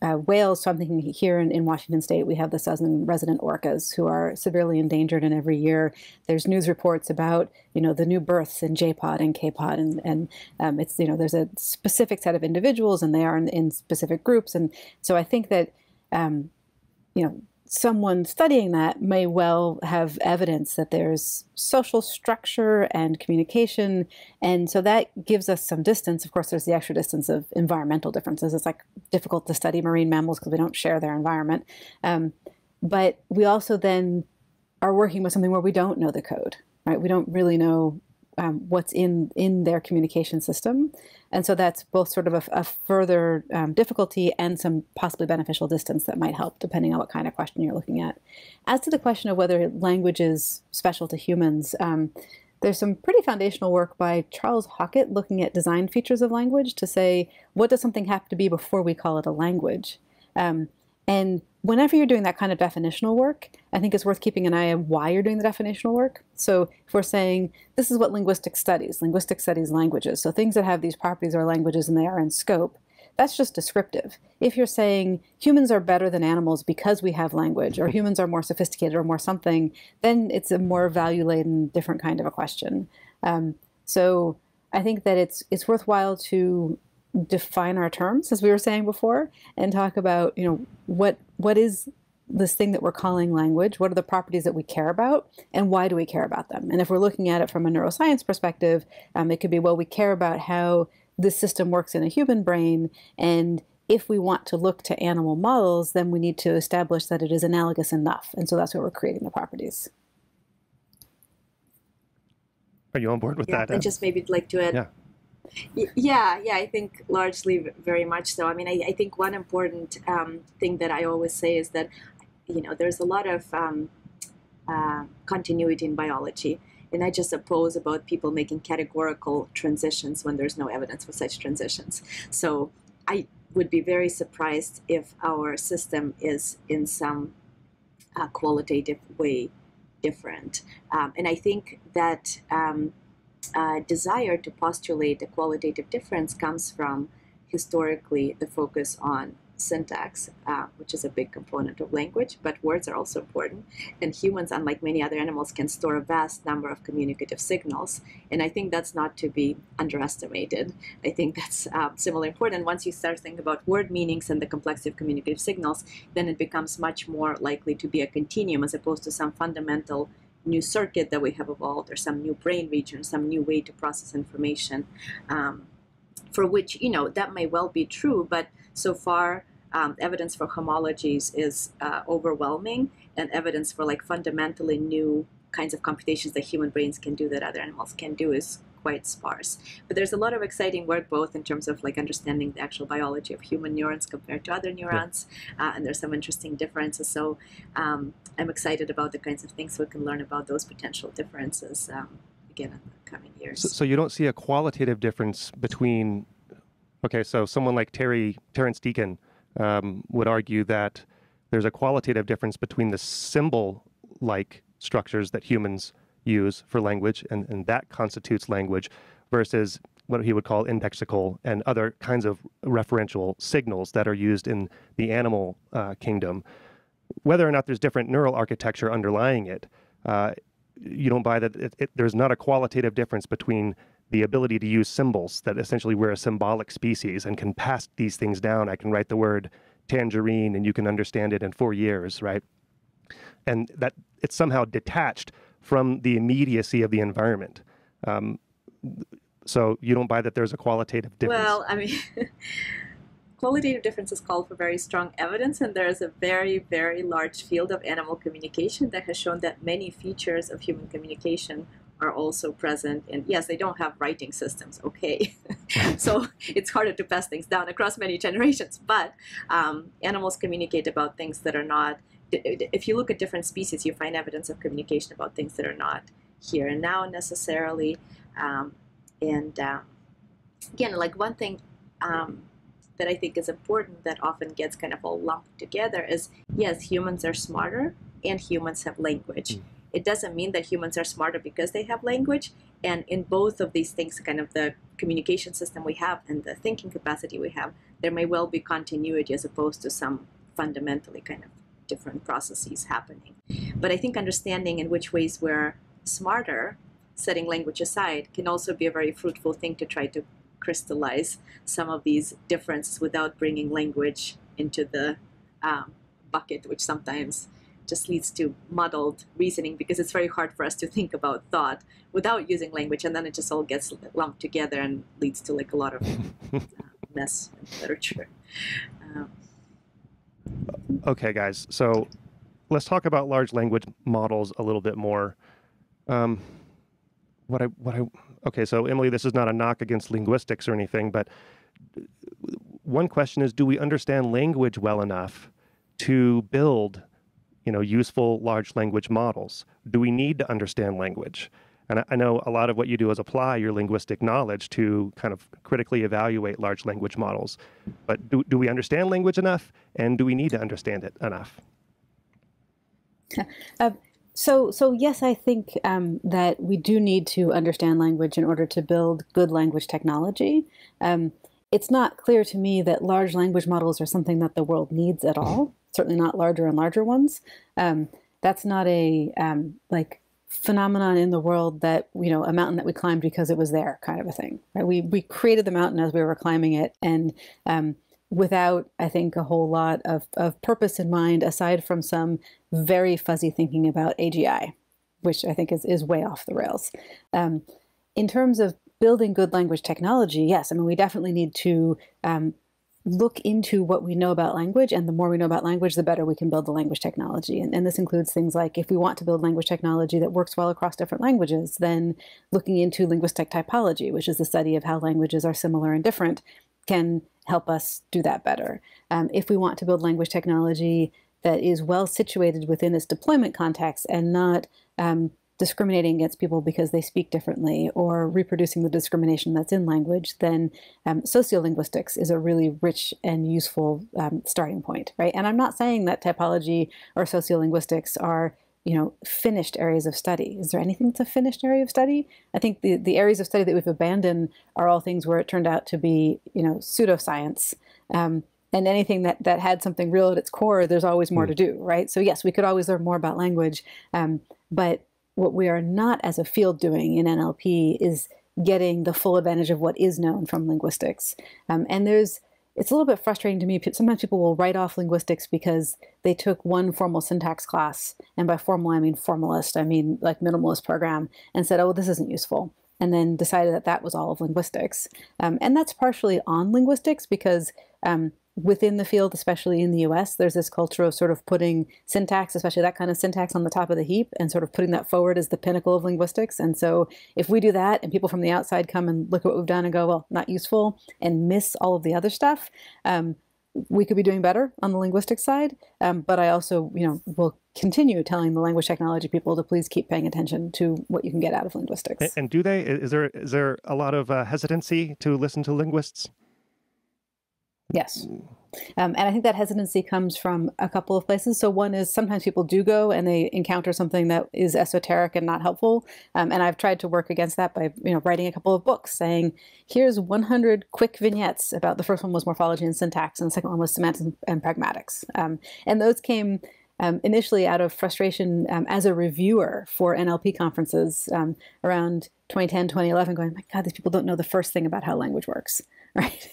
whales, so I'm thinking here in Washington State, we have the Southern resident orcas who are severely endangered, and every year there's news reports about, the new births in J-pod and K-pod, and it's, there's a specific set of individuals and they are in specific groups. And so I think that, someone studying that may well have evidence that there's social structure and communication. And so that gives us some distance. Of course, there's the extra distance of environmental differences. It's like difficult to study marine mammals because we don't share their environment. But we also then are working with something where we don't know the code, right? We don't really know what's in their communication system. And so that's both sort of a further difficulty and some possibly beneficial distance that might help, depending on what kind of question you're looking at. As to the question of whether language is special to humans, there's some pretty foundational work by Charles Hockett looking at design features of language to say, what does something have to be before we call it a language? And whenever you're doing that kind of definitional work, I think it's worth keeping an eye on why you're doing the definitional work. So if we're saying, this is what linguistics studies languages. So things that have these properties are languages and they are in scope, that's just descriptive. If you're saying humans are better than animals because we have language, or humans are more sophisticated or more something, then it's a more value-laden, different kind of a question. So I think that it's worthwhile to define our terms, as we were saying before, and talk about, what is this thing that we're calling language? What are the properties that we care about, and why do we care about them? And if we're looking at it from a neuroscience perspective, it could be, well, we care about how this system works in a human brain, and if we want to look to animal models, then we need to establish that it is analogous enough, and so that's why we're creating the properties. Are you on board with that? I just maybe like to add. Yeah, I think largely very much so. I mean, I think one important thing that I always say is that, there's a lot of continuity in biology. And I just oppose about people making categorical transitions when there's no evidence for such transitions. So I would be very surprised if our system is in some qualitative way different. And I think that desire to postulate a qualitative difference comes from historically the focus on syntax, which is a big component of language, but words are also important. And humans, unlike many other animals, can store a vast number of communicative signals. And I think that's not to be underestimated. I think that's similarly important. Once you start thinking about word meanings and the complexity of communicative signals, then it becomes much more likely to be a continuum as opposed to some fundamental new circuit that we have evolved or some new brain region, some new way to process information, for which, that may well be true, but so far, evidence for homologies is overwhelming, and evidence for like fundamentally new kinds of computations that human brains can do that other animals can do is quite sparse. But there's a lot of exciting work both in terms of like understanding the actual biology of human neurons compared to other neurons, and there's some interesting differences. So I'm excited about the kinds of things we can learn about those potential differences again in the coming years. So you don't see a qualitative difference between, okay, so someone like Terence Deacon would argue that there's a qualitative difference between the symbol-like structures that humans use for language, and that constitutes language, versus what he would call indexical and other kinds of referential signals that are used in the animal kingdom. Whether or not there's different neural architecture underlying it, you don't buy that there's not a qualitative difference between the ability to use symbols, that essentially we're a symbolic species and can pass these things down. I can write the word tangerine and you can understand it in 4 years, right? And that it's somehow detached from the immediacy of the environment. So you don't buy that there's a qualitative difference? Well, I mean, qualitative differences call for very strong evidence, and there is a very, very large field of animal communication that has shown that many features of human communication are also present. And yes, they don't have writing systems, okay. So it's harder to pass things down across many generations, but animals communicate about things that are not, if you look at different species, you find evidence of communication about things that are not here and now necessarily. Again, like one thing that I think is important that often gets kind of all lumped together is, yes, humans are smarter and humans have language. It doesn't mean that humans are smarter because they have language. And in both of these things, kind of the communication system we have and the thinking capacity we have, there may well be continuity as opposed to some fundamentally kind of different processes happening. But I think understanding in which ways we're smarter, setting language aside, can also be a very fruitful thing to try to crystallize some of these differences without bringing language into the bucket, which sometimes just leads to muddled reasoning, because it's very hard for us to think about thought without using language, and then it just all gets lumped together and leads to like a lot of mess in literature. Okay, guys, so let's talk about large language models a little bit more. Okay, so Emily, this is not a knock against linguistics or anything, but one question is, do we understand language well enough to build, useful large language models? Do we need to understand language? And I know a lot of what you do is apply your linguistic knowledge to kind of critically evaluate large language models. But do we understand language enough, and do we need to understand it enough? So yes, I think that we do need to understand language in order to build good language technology. It's not clear to me that large language models are something that the world needs at all. Certainly not larger and larger ones. That's not a phenomenon in the world that, a mountain that we climbed because it was there kind of a thing. Right? We created the mountain as we were climbing it, and without, I think, a whole lot of purpose in mind, aside from some very fuzzy thinking about AGI, which I think is way off the rails. In terms of building good language technology, yes, I mean, we definitely need to look into what we know about language, and the more we know about language, the better we can build the language technology. And this includes things like, if we want to build language technology that works well across different languages, then looking into linguistic typology, which is the study of how languages are similar and different, can help us do that better. If we want to build language technology that is well situated within its deployment context and not discriminating against people because they speak differently or reproducing the discrimination that's in language, then sociolinguistics is a really rich and useful starting point, right? And I'm not saying that typology or sociolinguistics are, finished areas of study. Is there anything that's a finished area of study? I think the areas of study that we've abandoned are all things where it turned out to be, pseudoscience. And anything that had something real at its core, there's always more to do, right? So yes, we could always learn more about language, but what we are not as a field doing in NLP is getting the full advantage of what is known from linguistics. And it's a little bit frustrating to me. Sometimes people will write off linguistics because they took one formal syntax class, and by formal I mean formalist, I mean like minimalist program, and said, oh, this isn't useful, and then decided that that was all of linguistics. And that's partially on linguistics because within the field, especially in the US, there's this culture of sort of putting syntax, especially that kind of syntax, on the top of the heap and sort of putting that forward as the pinnacle of linguistics. And so if we do that and people from the outside come and look at what we've done and go, well, not useful, and miss all of the other stuff, we could be doing better on the linguistic side. But I also, will continue telling the language technology people to please keep paying attention to what you can get out of linguistics. And do they? Is there a lot of hesitancy to listen to linguists? Yes. And I think that hesitancy comes from a couple of places. So one is sometimes people do go and they encounter something that is esoteric and not helpful. And I've tried to work against that by writing a couple of books saying, here's 100 quick vignettes about, the first one was morphology and syntax, and the second one was semantics and pragmatics. And those came initially out of frustration as a reviewer for NLP conferences around 2010, 2011, going, my God, these people don't know the first thing about how language works, right?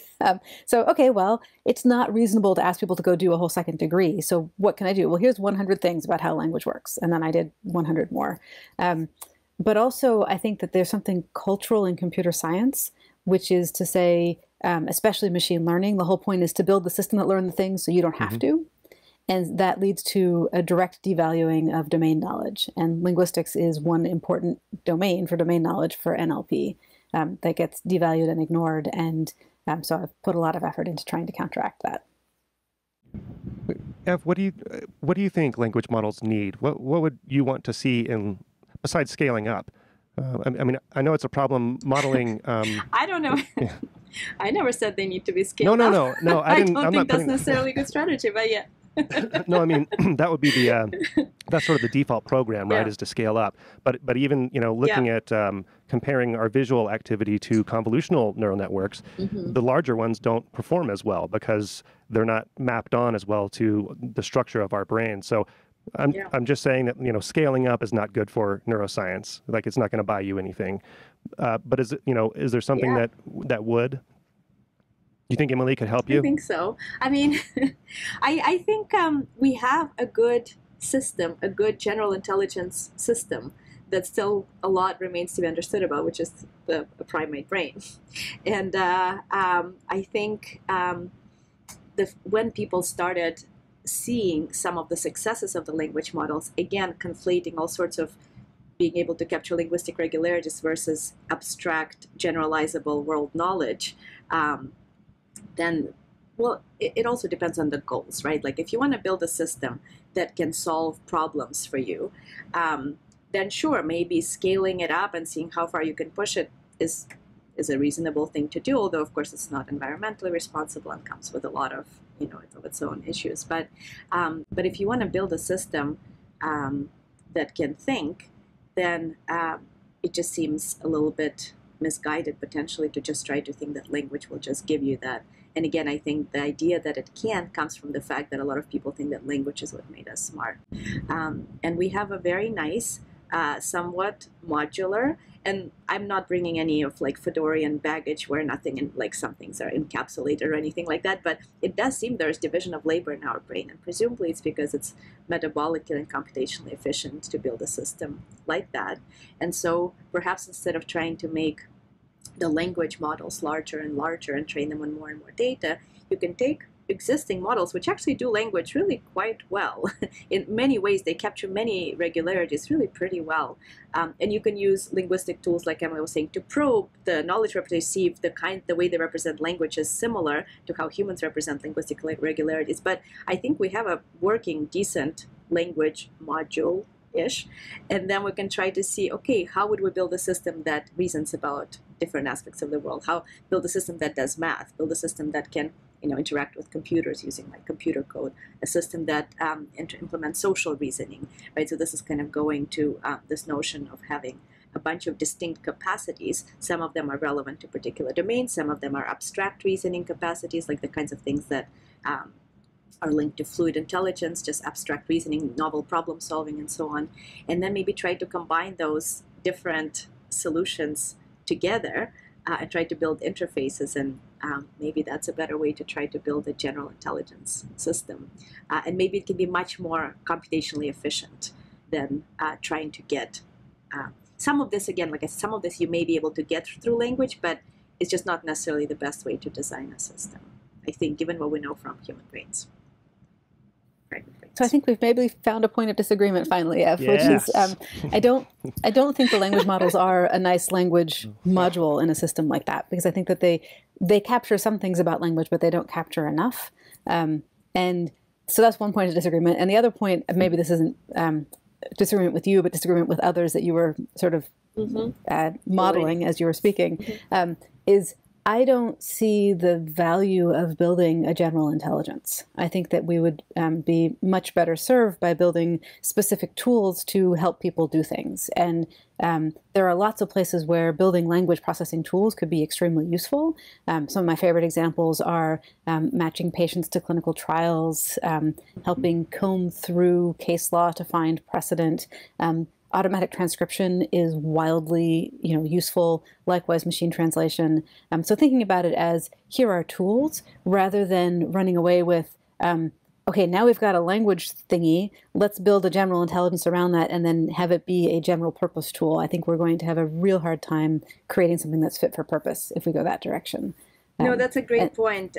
So, okay, well, it's not reasonable to ask people to go do a whole second degree. So what can I do? Well, here's 100 things about how language works. And then I did 100 more. But also, I think that there's something cultural in computer science, which is to say, especially machine learning, the whole point is to build the system that learns the things so you don't have to. And that leads to a direct devaluing of domain knowledge. And linguistics is one important domain for domain knowledge for NLP that gets devalued and ignored. And so I've put a lot of effort into trying to counteract that. Ev, what do you think language models need? What would you want to see besides scaling up? I mean, I know it's a problem modeling. I don't know. Yeah. I never said they need to be scaled up. No. I don't think that's necessarily a good strategy, but yeah. No, I mean, that would be that's sort of the default program, right, is to scale up. But even, looking at comparing our visual activity to convolutional neural networks, the larger ones don't perform as well because they're not mapped on as well to the structure of our brain. So I'm just saying that, scaling up is not good for neuroscience. Like, it's not going to buy you anything. But is there something that would? You think Emily could help you? I think so. I mean, I think we have a good system, a good general intelligence system that still a lot remains to be understood about, which is the primate brain. And I think when people started seeing some of the successes of the language models, again, conflating all sorts of being able to capture linguistic regularities versus abstract, generalizable world knowledge, then, well, it also depends on the goals, right? Like, if you want to build a system that can solve problems for you, then sure, maybe scaling it up and seeing how far you can push it is a reasonable thing to do, although, of course, it's not environmentally responsible and comes with a lot of, of its own issues. But if you want to build a system that can think, then it just seems a little bit misguided, potentially, to just try to think that language will just give you that. And again, I think the idea that it can comes from the fact that a lot of people think that language is what made us smart. And we have a very nice, somewhat modular, and I'm not bringing any of like Fedorian baggage where nothing and like some things are encapsulated or anything like that, but it does seem there's division of labor in our brain, and presumably it's because it's metabolically and computationally efficient to build a system like that. And so perhaps instead of trying to make the language models larger and larger and train them on more and more data, you can take existing models, which actually do language really quite well. In many ways, they capture many regularities really pretty well. And you can use linguistic tools, like Emily was saying, to probe the knowledge representation, see if the way they represent language is similar to how humans represent linguistic regularities. But I think we have a working, decent language module-ish. And then we can try to see, okay, how would we build a system that reasons about different aspects of the world? How build a system that does math, build a system that can interact with computers using like computer code, a system that implements social reasoning, right? So this is kind of going to this notion of having a bunch of distinct capacities. Some of them are relevant to particular domains, some of them are abstract reasoning capacities, like the kinds of things that are linked to fluid intelligence, just abstract reasoning, novel problem solving, and so on. And then maybe try to combine those different solutions together and try to build interfaces. And maybe that's a better way to try to build a general intelligence system. And maybe it can be much more computationally efficient than trying to get some of this, again, like I said, some of this you may be able to get through language, but it's just not necessarily the best way to design a system, I think, given what we know from human brains. So I think we've maybe found a point of disagreement finally, Ev, Yes. which is I don't think the language models are a nice language module in a system like that, because I think that they capture some things about language, but they don't capture enough. And so that's one point of disagreement. And the other point, maybe this isn't disagreement with you, but disagreement with others that you were sort of modeling as you were speaking, is I don't see the value of building a general intelligence. I think that we would be much better served by building specific tools to help people do things. And there are lots of places where building language processing tools could be extremely useful. Some of my favorite examples are matching patients to clinical trials, helping comb through case law to find precedent. Automatic transcription is wildly, useful. Likewise, machine translation. So thinking about it as here are tools, rather than running away with, okay, now we've got a language thingy. Let's build a general intelligence around that, and then have it be a general purpose tool. I think we're going to have a real hard time creating something that's fit for purpose if we go that direction. No, that's a great point.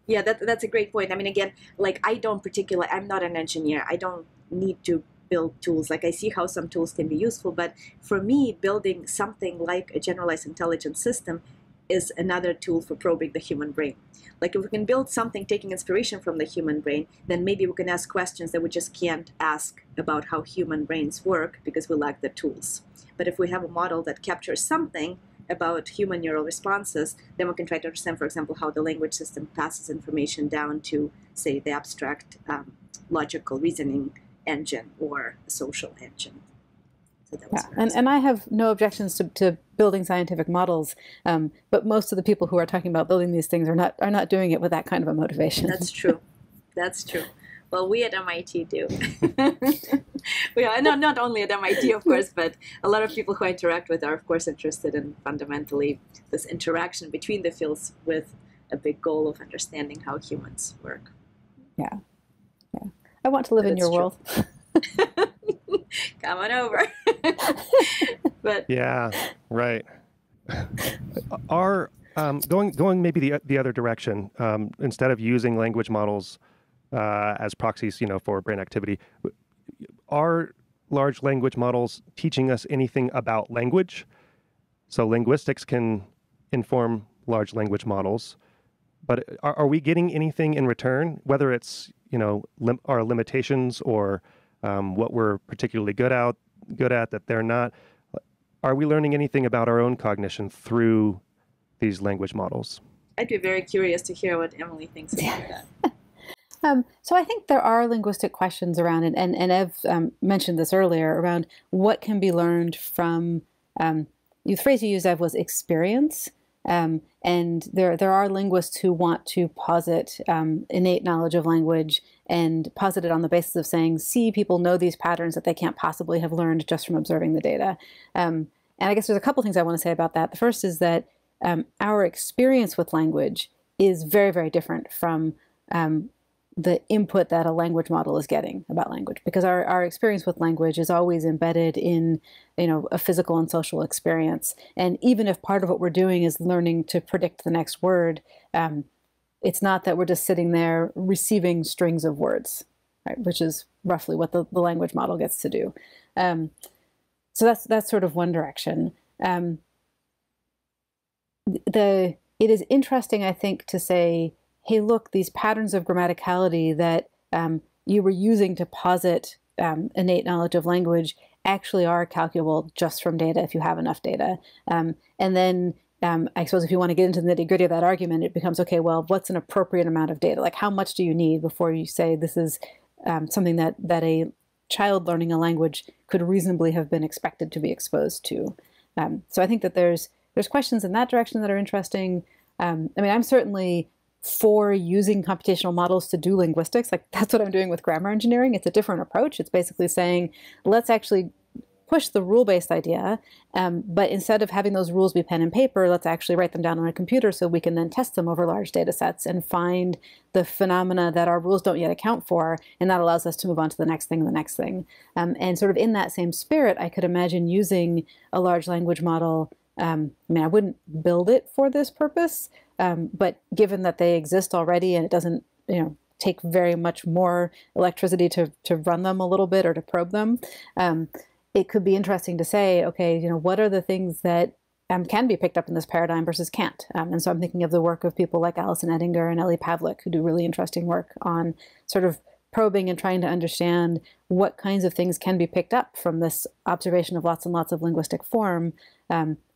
Yeah, that's a great point. I mean, again, like I'm not an engineer. I don't need to build tools. Like I see how some tools can be useful, but for me, building something like a generalized intelligence system is another tool for probing the human brain. Like if we can build something taking inspiration from the human brain, then maybe we can ask questions that we just can't ask about how human brains work because we lack the tools. But if we have a model that captures something about human neural responses, then we can try to understand, for example, how the language system passes information down to, say, the abstract logical reasoning engine or a social engine. So that was and I have no objections to building scientific models, but most of the people who are talking about building these things are not doing it with that kind of a motivation. That's true. That's true. Well, we at MIT do. Not only at MIT, of course, but a lot of people who I interact with are, of course, interested in fundamentally this interaction between the fields with a big goal of understanding how humans work. Yeah. I want to live in your world. Come on over. But yeah, right. Are going maybe the other direction, instead of using language models as proxies, for brain activity, are large language models teaching us anything about language? So linguistics can inform large language models, but are we getting anything in return, whether it's our limitations or what we're particularly good at that they're not? Are we learning anything about our own cognition through these language models? I'd be very curious to hear what Emily thinks about that. So I think there are linguistic questions around it, and Ev mentioned this earlier, around what can be learned from, the phrase you used, Ev, was experience. And there are linguists who want to posit innate knowledge of language and posit it on the basis of saying, see, people know these patterns that they can't possibly have learned just from observing the data. And I guess there's a couple things I want to say about that. The first is that our experience with language is very, very different from the input that a language model is getting about language, because our experience with language is always embedded in, a physical and social experience. And even if part of what we're doing is learning to predict the next word, it's not that we're just sitting there receiving strings of words, right? Which is roughly what the language model gets to do. So that's sort of one direction. It is interesting, I think, to say, hey, look, these patterns of grammaticality that you were using to posit innate knowledge of language actually are calculable just from data if you have enough data. And then I suppose if you want to get into the nitty-gritty of that argument, it becomes, okay, well, what's an appropriate amount of data? Like, how much do you need before you say this is something that a child learning a language could reasonably have been expected to be exposed to? So I think that there's questions in that direction that are interesting. I'm certainly for using computational models to do linguistics. Like that's what I'm doing with grammar engineering. It's a different approach. It's basically saying, let's actually push the rule-based idea, but instead of having those rules be pen and paper, let's actually write them down on a computer so we can then test them over large data sets and find the phenomena that our rules don't yet account for, and that allows us to move on to the next thing, and sort of in that same spirit, I could imagine using a large language model. I mean, I wouldn't build it for this purpose, but given that they exist already and it doesn't, take very much more electricity to run them a little bit or to probe them, it could be interesting to say, okay, what are the things that can be picked up in this paradigm versus can't? And so I'm thinking of the work of people like Alison Ettinger and Ellie Pavlik, who do really interesting work on sort of probing and trying to understand what kinds of things can be picked up from this observation of lots and lots of linguistic form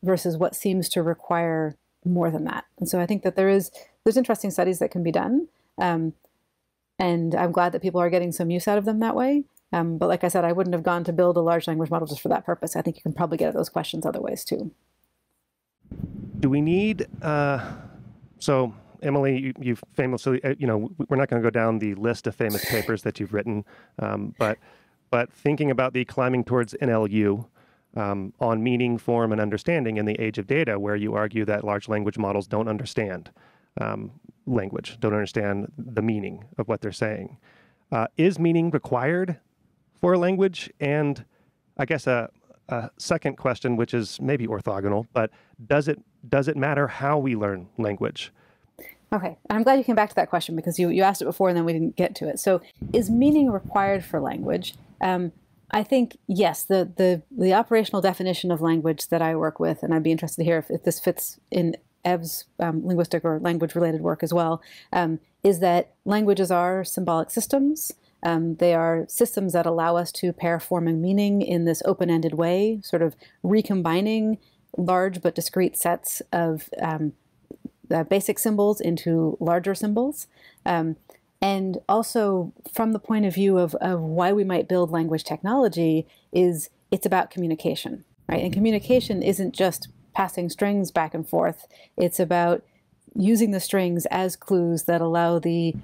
versus what seems to require more than that. And so I think that there's interesting studies that can be done. And I'm glad that people are getting some use out of them that way. But like I said, I wouldn't have gone to build a large language model just for that purpose. I think you can probably get at those questions other ways too. Do we need, so Emily, you famously, we're not going to go down the list of famous papers that you've written, but thinking about the climbing towards NLU on meaning, form, and understanding in the age of data, where you argue that large language models don't understand language, don't understand the meaning of what they're saying. Is meaning required for a language? And I guess a second question, which is maybe orthogonal, but does it matter how we learn language? Okay, I'm glad you came back to that question because you asked it before and then we didn't get to it. So is meaning required for language? I think, yes, the operational definition of language that I work with, and I'd be interested to hear if this fits in Ev's linguistic or language-related work as well, is that languages are symbolic systems. They are systems that allow us to pair form and meaning in this open-ended way, sort of recombining large but discrete sets of basic symbols into larger symbols. And also, from the point of view of why we might build language technology, it's about communication, right? And communication isn't just passing strings back and forth. It's about using the strings as clues that allow the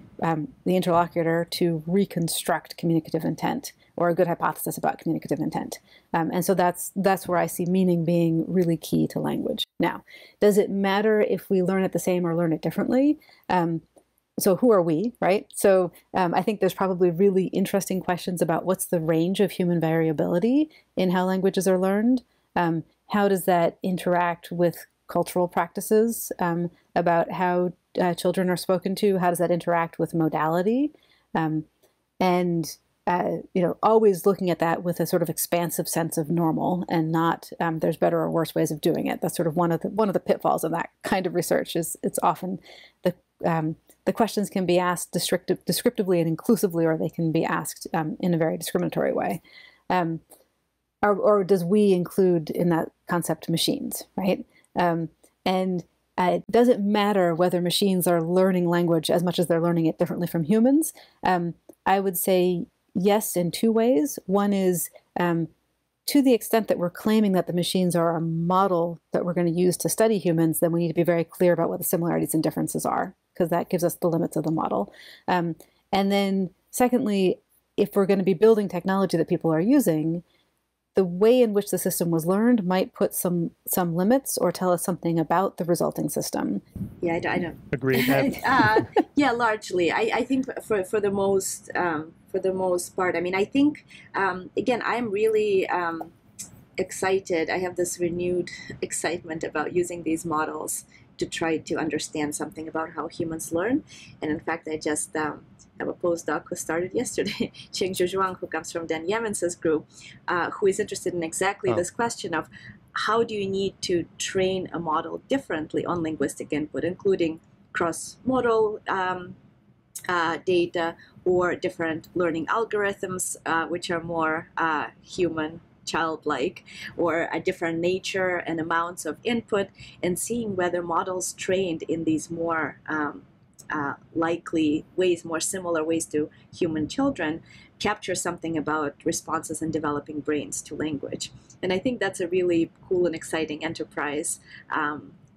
interlocutor to reconstruct communicative intent or a good hypothesis about communicative intent. And so that's where I see meaning being really key to language. Now, does it matter if we learn it the same or learn it differently? So who are we, right? So I think there's probably really interesting questions about what's the range of human variability in how languages are learned. How does that interact with cultural practices about how children are spoken to? How does that interact with modality? Always looking at that with a sort of expansive sense of normal and not there's better or worse ways of doing it. That's sort of one of the pitfalls of that kind of research. Is it's often the questions can be asked descriptively and inclusively, or they can be asked in a very discriminatory way. Or does we include in that concept machines, right? It doesn't matter whether machines are learning language as much as they're learning it differently from humans. I would say yes in two ways. One is to the extent that we're claiming that the machines are a model that we're going to use to study humans, then we need to be very clear about what the similarities and differences are, because that gives us the limits of the model. And then secondly, if we're going to be building technology that people are using, the way in which the system was learned might put some limits or tell us something about the resulting system. Yeah, I don't agree. Yeah, largely. I think for the most part. I mean, I think again, I'm really excited. I have this renewed excitement about using these models to try to understand something about how humans learn. And in fact, I just have a postdoc who started yesterday, Cheng-Zhu Zhuang, who comes from Dan Yemens's group, who is interested in exactly this question of how do you need to train a model differently on linguistic input, including cross-modal data or different learning algorithms, which are more human, childlike, or a different nature and amounts of input, and seeing whether models trained in these more likely ways, more similar ways to human children, capture something about responses in developing brains to language. And I think that's a really cool and exciting enterprise.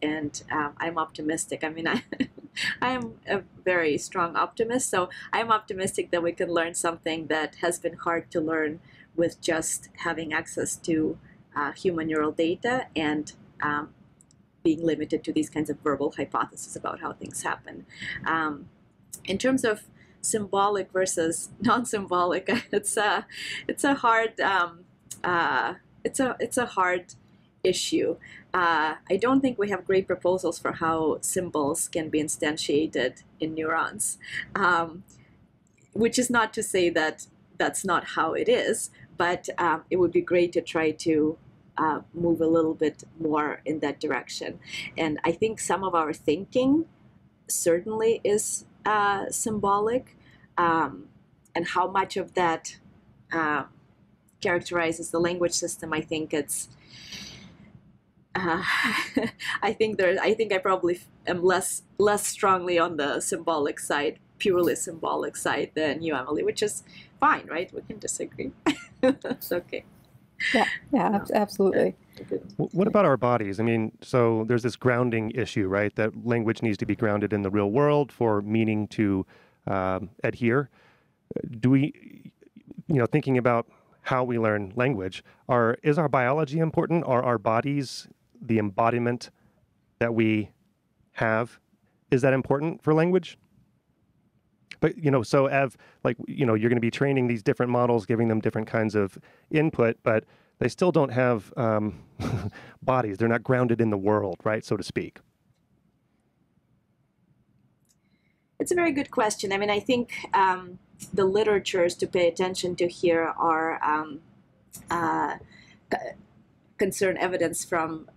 And I'm optimistic. I mean, I'm a very strong optimist, so I'm optimistic that we can learn something that has been hard to learn with just having access to human neural data and being limited to these kinds of verbal hypotheses about how things happen. In terms of symbolic versus non-symbolic, it's a hard issue. I don't think we have great proposals for how symbols can be instantiated in neurons, which is not to say that that's not how it is, but it would be great to try to move a little bit more in that direction. And I think some of our thinking certainly is symbolic, and how much of that characterizes the language system, I think it's I think I probably am less strongly on the symbolic side, purely symbolic side than you, Emily, which is fine, right? We can disagree. That's okay. Yeah, absolutely. What about our bodies? I mean, so there's this grounding issue, right? That language needs to be grounded in the real world for meaning to adhere. Do we, thinking about how we learn language, is our biology important? Are our bodies the embodiment that we have? Is that important for language? But, so Ev, you're going to be training these different models, giving them different kinds of input, but they still don't have bodies. They're not grounded in the world, right, so to speak. It's a very good question. I mean, I think the literatures to pay attention to here are concern evidence from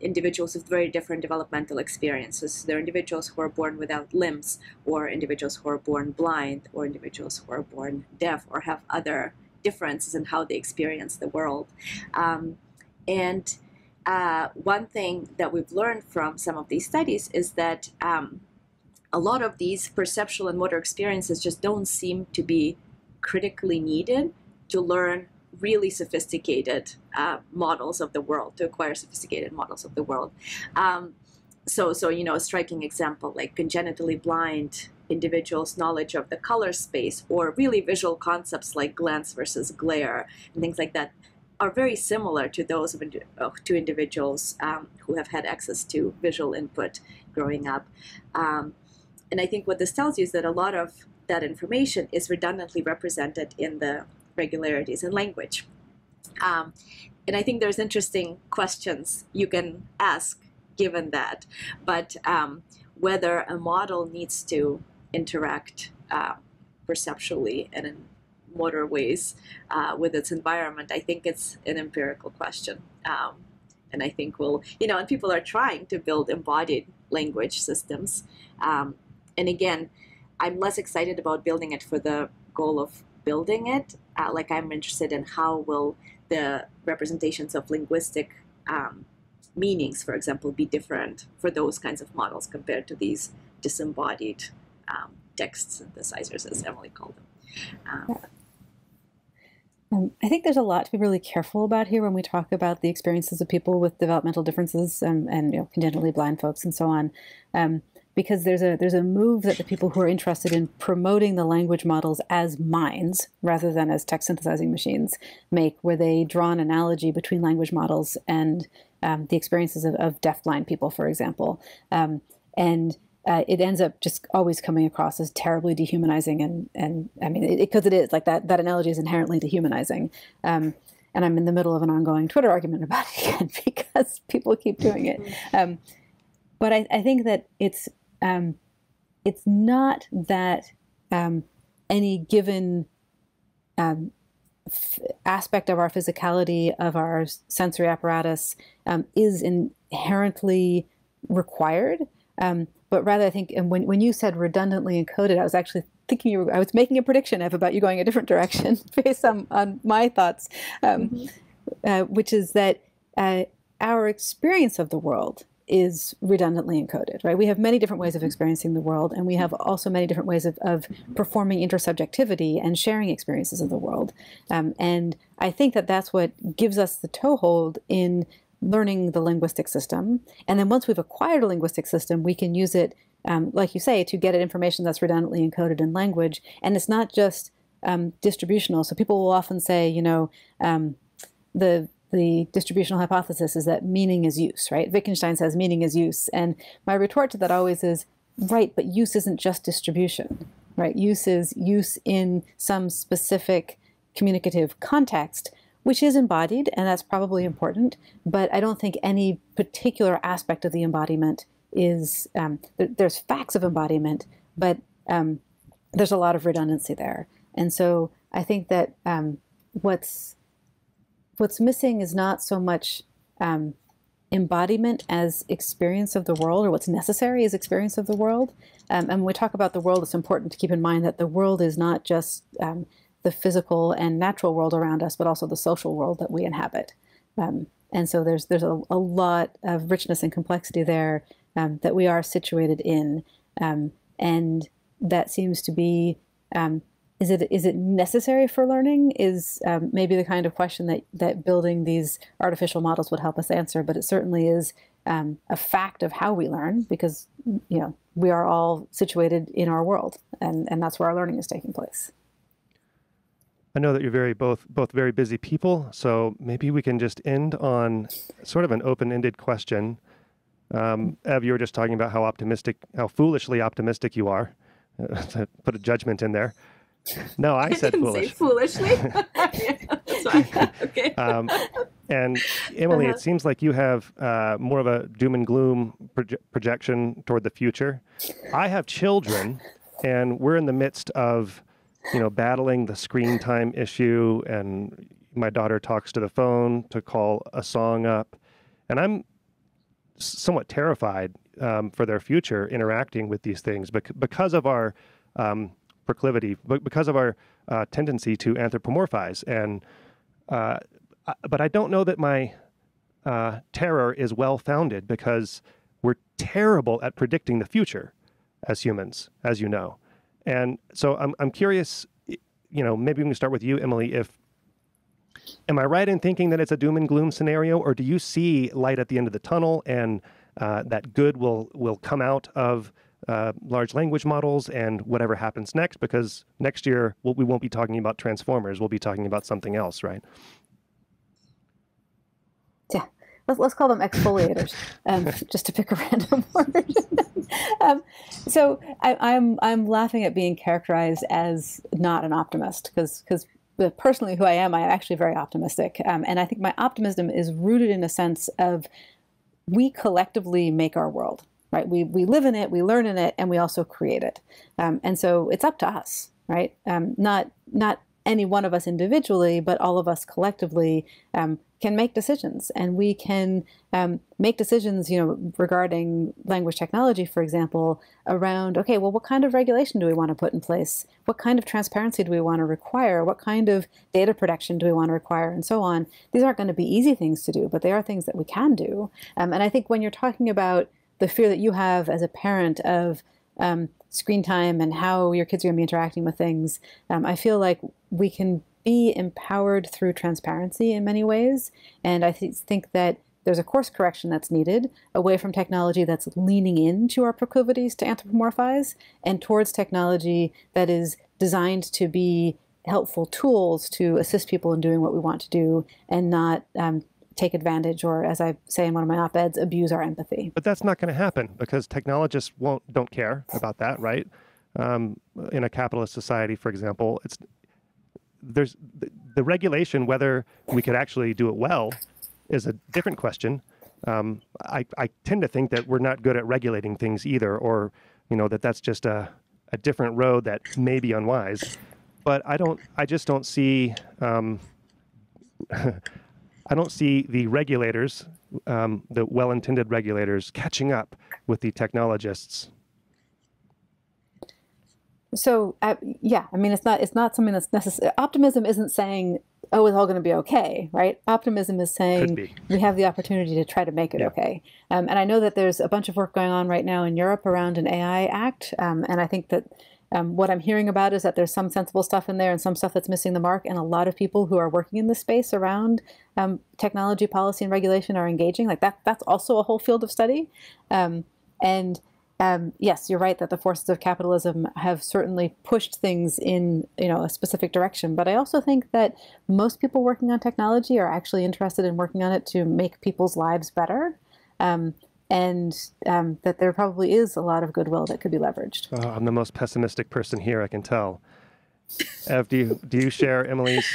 individuals with very different developmental experiences. There are individuals who are born without limbs, or individuals who are born blind, or individuals who are born deaf, or have other differences in how they experience the world. And one thing that we've learned from some of these studies is that a lot of these perceptual and motor experiences just don't seem to be critically needed to learn really sophisticated models of the world, to acquire sophisticated models of the world. So a striking example, like congenitally blind individuals' knowledge of the color space, or really visual concepts like glance versus glare and things like that, are very similar to those of to individuals who have had access to visual input growing up. And I think what this tells you is that a lot of that information is redundantly represented in the regularities in language. And I think there's interesting questions you can ask given that. But whether a model needs to interact perceptually and in motor ways with its environment, I think it's an empirical question. And I think and people are trying to build embodied language systems. And again, I'm less excited about building it for the goal of building it. I'm interested in how will the representations of linguistic meanings, for example, be different for those kinds of models compared to these disembodied text synthesizers, as Emily called them. I think there's a lot to be really careful about here when we talk about the experiences of people with developmental differences and congenitally blind folks and so on. Because there's a move that the people who are interested in promoting the language models as minds rather than as text synthesizing machines make, where they draw an analogy between language models and the experiences of deafblind people, for example. And it ends up just always coming across as terribly dehumanizing. And I mean, because it is, like that analogy is inherently dehumanizing. And I'm in the middle of an ongoing Twitter argument about it again because people keep doing it. But I think that it's not that any given aspect of our physicality, of our sensory apparatus, is inherently required. But rather, I think, and when you said redundantly encoded, I was actually thinking I was making a prediction, Ev, about you going a different direction based on my thoughts, which is that our experience of the world is redundantly encoded, right? We have many different ways of experiencing the world, and we have also many different ways of performing intersubjectivity and sharing experiences of the world. And I think that that's what gives us the toehold in learning the linguistic system. And then once we've acquired a linguistic system, we can use it like you say, to get at information that's redundantly encoded in language. And it's not just distributional. So people will often say, the distributional hypothesis is that meaning is use, right? Wittgenstein says meaning is use. And my retort to that always is, right, but use isn't just distribution, right? Use is use in some specific communicative context, which is embodied, and that's probably important. But I don't think any particular aspect of the embodiment is, there's facts of embodiment, but there's a lot of redundancy there. And so I think that what's missing is not so much embodiment as experience of the world, or what's necessary is experience of the world. And when we talk about the world, it's important to keep in mind that the world is not just the physical and natural world around us, but also the social world that we inhabit. And so there's a lot of richness and complexity there that we are situated in. And that seems to be, is it necessary for learning is maybe the kind of question that building these artificial models would help us answer, but it certainly is a fact of how we learn, because we are all situated in our world, and that's where our learning is taking place. I know that you're both very busy people, so maybe we can just end on sort of an open-ended question. Ev, you were just talking about how foolishly optimistic you are. To put a judgment in there. No, I said didn't foolish. say foolishly. Yeah, that's fine. Okay. And Emily, it seems like you have more of a doom and gloom projection toward the future. I have children, and we're in the midst of, battling the screen time issue. And my daughter talks to the phone to call a song up, and I'm somewhat terrified for their future interacting with these things because of our proclivity, because of our tendency to anthropomorphize. And but I don't know that my terror is well-founded, because we're terrible at predicting the future as humans, as you know. And so I'm curious, maybe we can start with you, Emily. Am I right in thinking that it's a doom and gloom scenario, or do you see light at the end of the tunnel, and that good will come out of large language models and whatever happens next? Because next year we won't be talking about transformers. We'll be talking about something else, right? Yeah, let's call them exfoliators, just to pick a random word. So I'm laughing at being characterized as not an optimist, because personally who I am actually very optimistic. And I think my optimism is rooted in a sense of, we collectively make our world, right? We live in it, we learn in it, and we also create it. And so it's up to us, right? Not any one of us individually, but all of us collectively can make decisions. And we can make decisions, regarding language technology, for example, around, okay, well, what kind of regulation do we want to put in place? What kind of transparency do we want to require? What kind of data protection do we want to require? And so on. These aren't going to be easy things to do, but they are things that we can do. And I think when you're talking about the fear that you have as a parent of screen time and how your kids are going to be interacting with things, I feel like we can be empowered through transparency in many ways. And I think that there's a course correction that's needed away from technology that's leaning into our proclivities to anthropomorphize, and towards technology that is designed to be helpful tools to assist people in doing what we want to do, and not take advantage, or, as I say in one of my op-eds, abuse our empathy. But that's not going to happen, because technologists don't care about that, right? In a capitalist society, for example, there's the regulation, whether we could actually do it well, is a different question. I tend to think that we're not good at regulating things either, or that's just a different road that may be unwise. But I just don't see I don't see the regulators, the well-intended regulators, catching up with the technologists. So yeah, I mean, it's not something that's necessary. Optimism isn't saying, oh, it's all going to be okay, right? Optimism is saying we have the opportunity to try to make it okay. And I know that there's a bunch of work going on right now in Europe around an AI Act, and I think that what I'm hearing about is that there's some sensible stuff in there and some stuff that's missing the mark, and a lot of people who are working in this space around technology policy and regulation are engaging. Like that's also a whole field of study. And yes, you're right that the forces of capitalism have certainly pushed things in, a specific direction. But I also think that most people working on technology are actually interested in working on it to make people's lives better, and that there probably is a lot of goodwill that could be leveraged. Oh, I'm the most pessimistic person here, I can tell. Ev, do you share Emily's?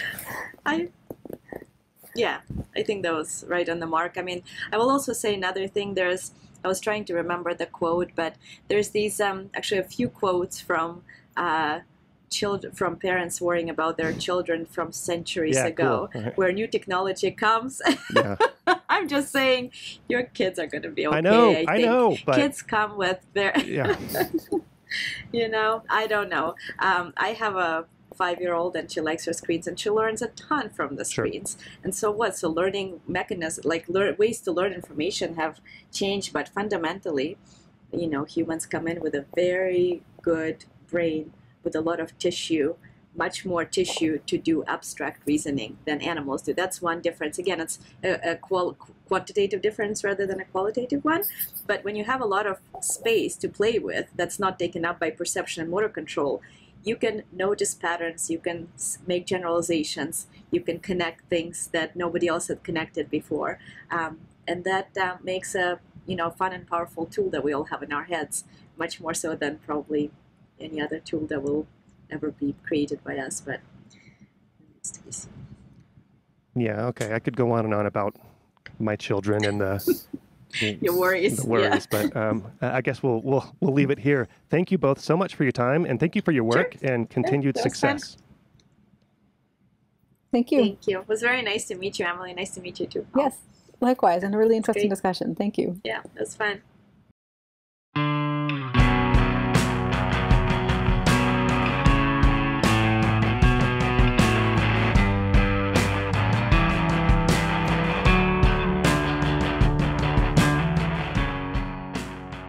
Yeah, I think that was right on the mark. I mean, I will also say another thing. I was trying to remember the quote, but there's these actually a few quotes from parents worrying about their children from centuries ago, cool. Right. where new technology comes. Yeah. I'm just saying, your kids are going to be okay. I know. But kids come with their. Yeah. I don't know. I have a 5-year-old, and she likes her screens, and she learns a ton from the screens. Sure. And so what? So learning mechanisms, ways to learn information have changed, but fundamentally, humans come in with a very good brain with a lot of tissue, much more tissue to do abstract reasoning than animals do. That's one difference. Again, it's a quantitative difference rather than a qualitative one. But when you have a lot of space to play with that's not taken up by perception and motor control, you can notice patterns, you can make generalizations, you can connect things that nobody else had connected before. And that makes a fun and powerful tool that we all have in our heads, much more so than probably any other tool that will ever be created by us. But it's to be seen. Yeah, okay. I could go on and on about my children and your worries. But I guess we'll leave it here. Thank you both so much for your time, and thank you for your work and continued success. Fun. Thank you. Thank you. It was very nice to meet you, Emily. Nice to meet you too, Paul. Yes, likewise, and a really interesting discussion. Thank you. Yeah, it was fun.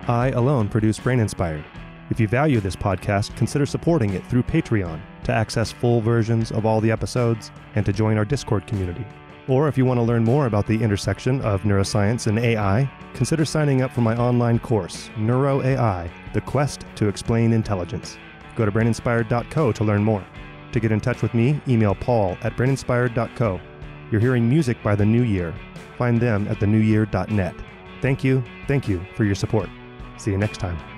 I alone produce Brain Inspired. If you value this podcast, consider supporting it through Patreon to access full versions of all the episodes and to join our Discord community. Or if you want to learn more about the intersection of neuroscience and AI, consider signing up for my online course, Neuro AI, The Quest to Explain Intelligence. Go to braininspired.co to learn more. To get in touch with me, email paul@braininspired.co. You're hearing music by The New Year. Find them at thenewyear.net. Thank you for your support. See you next time.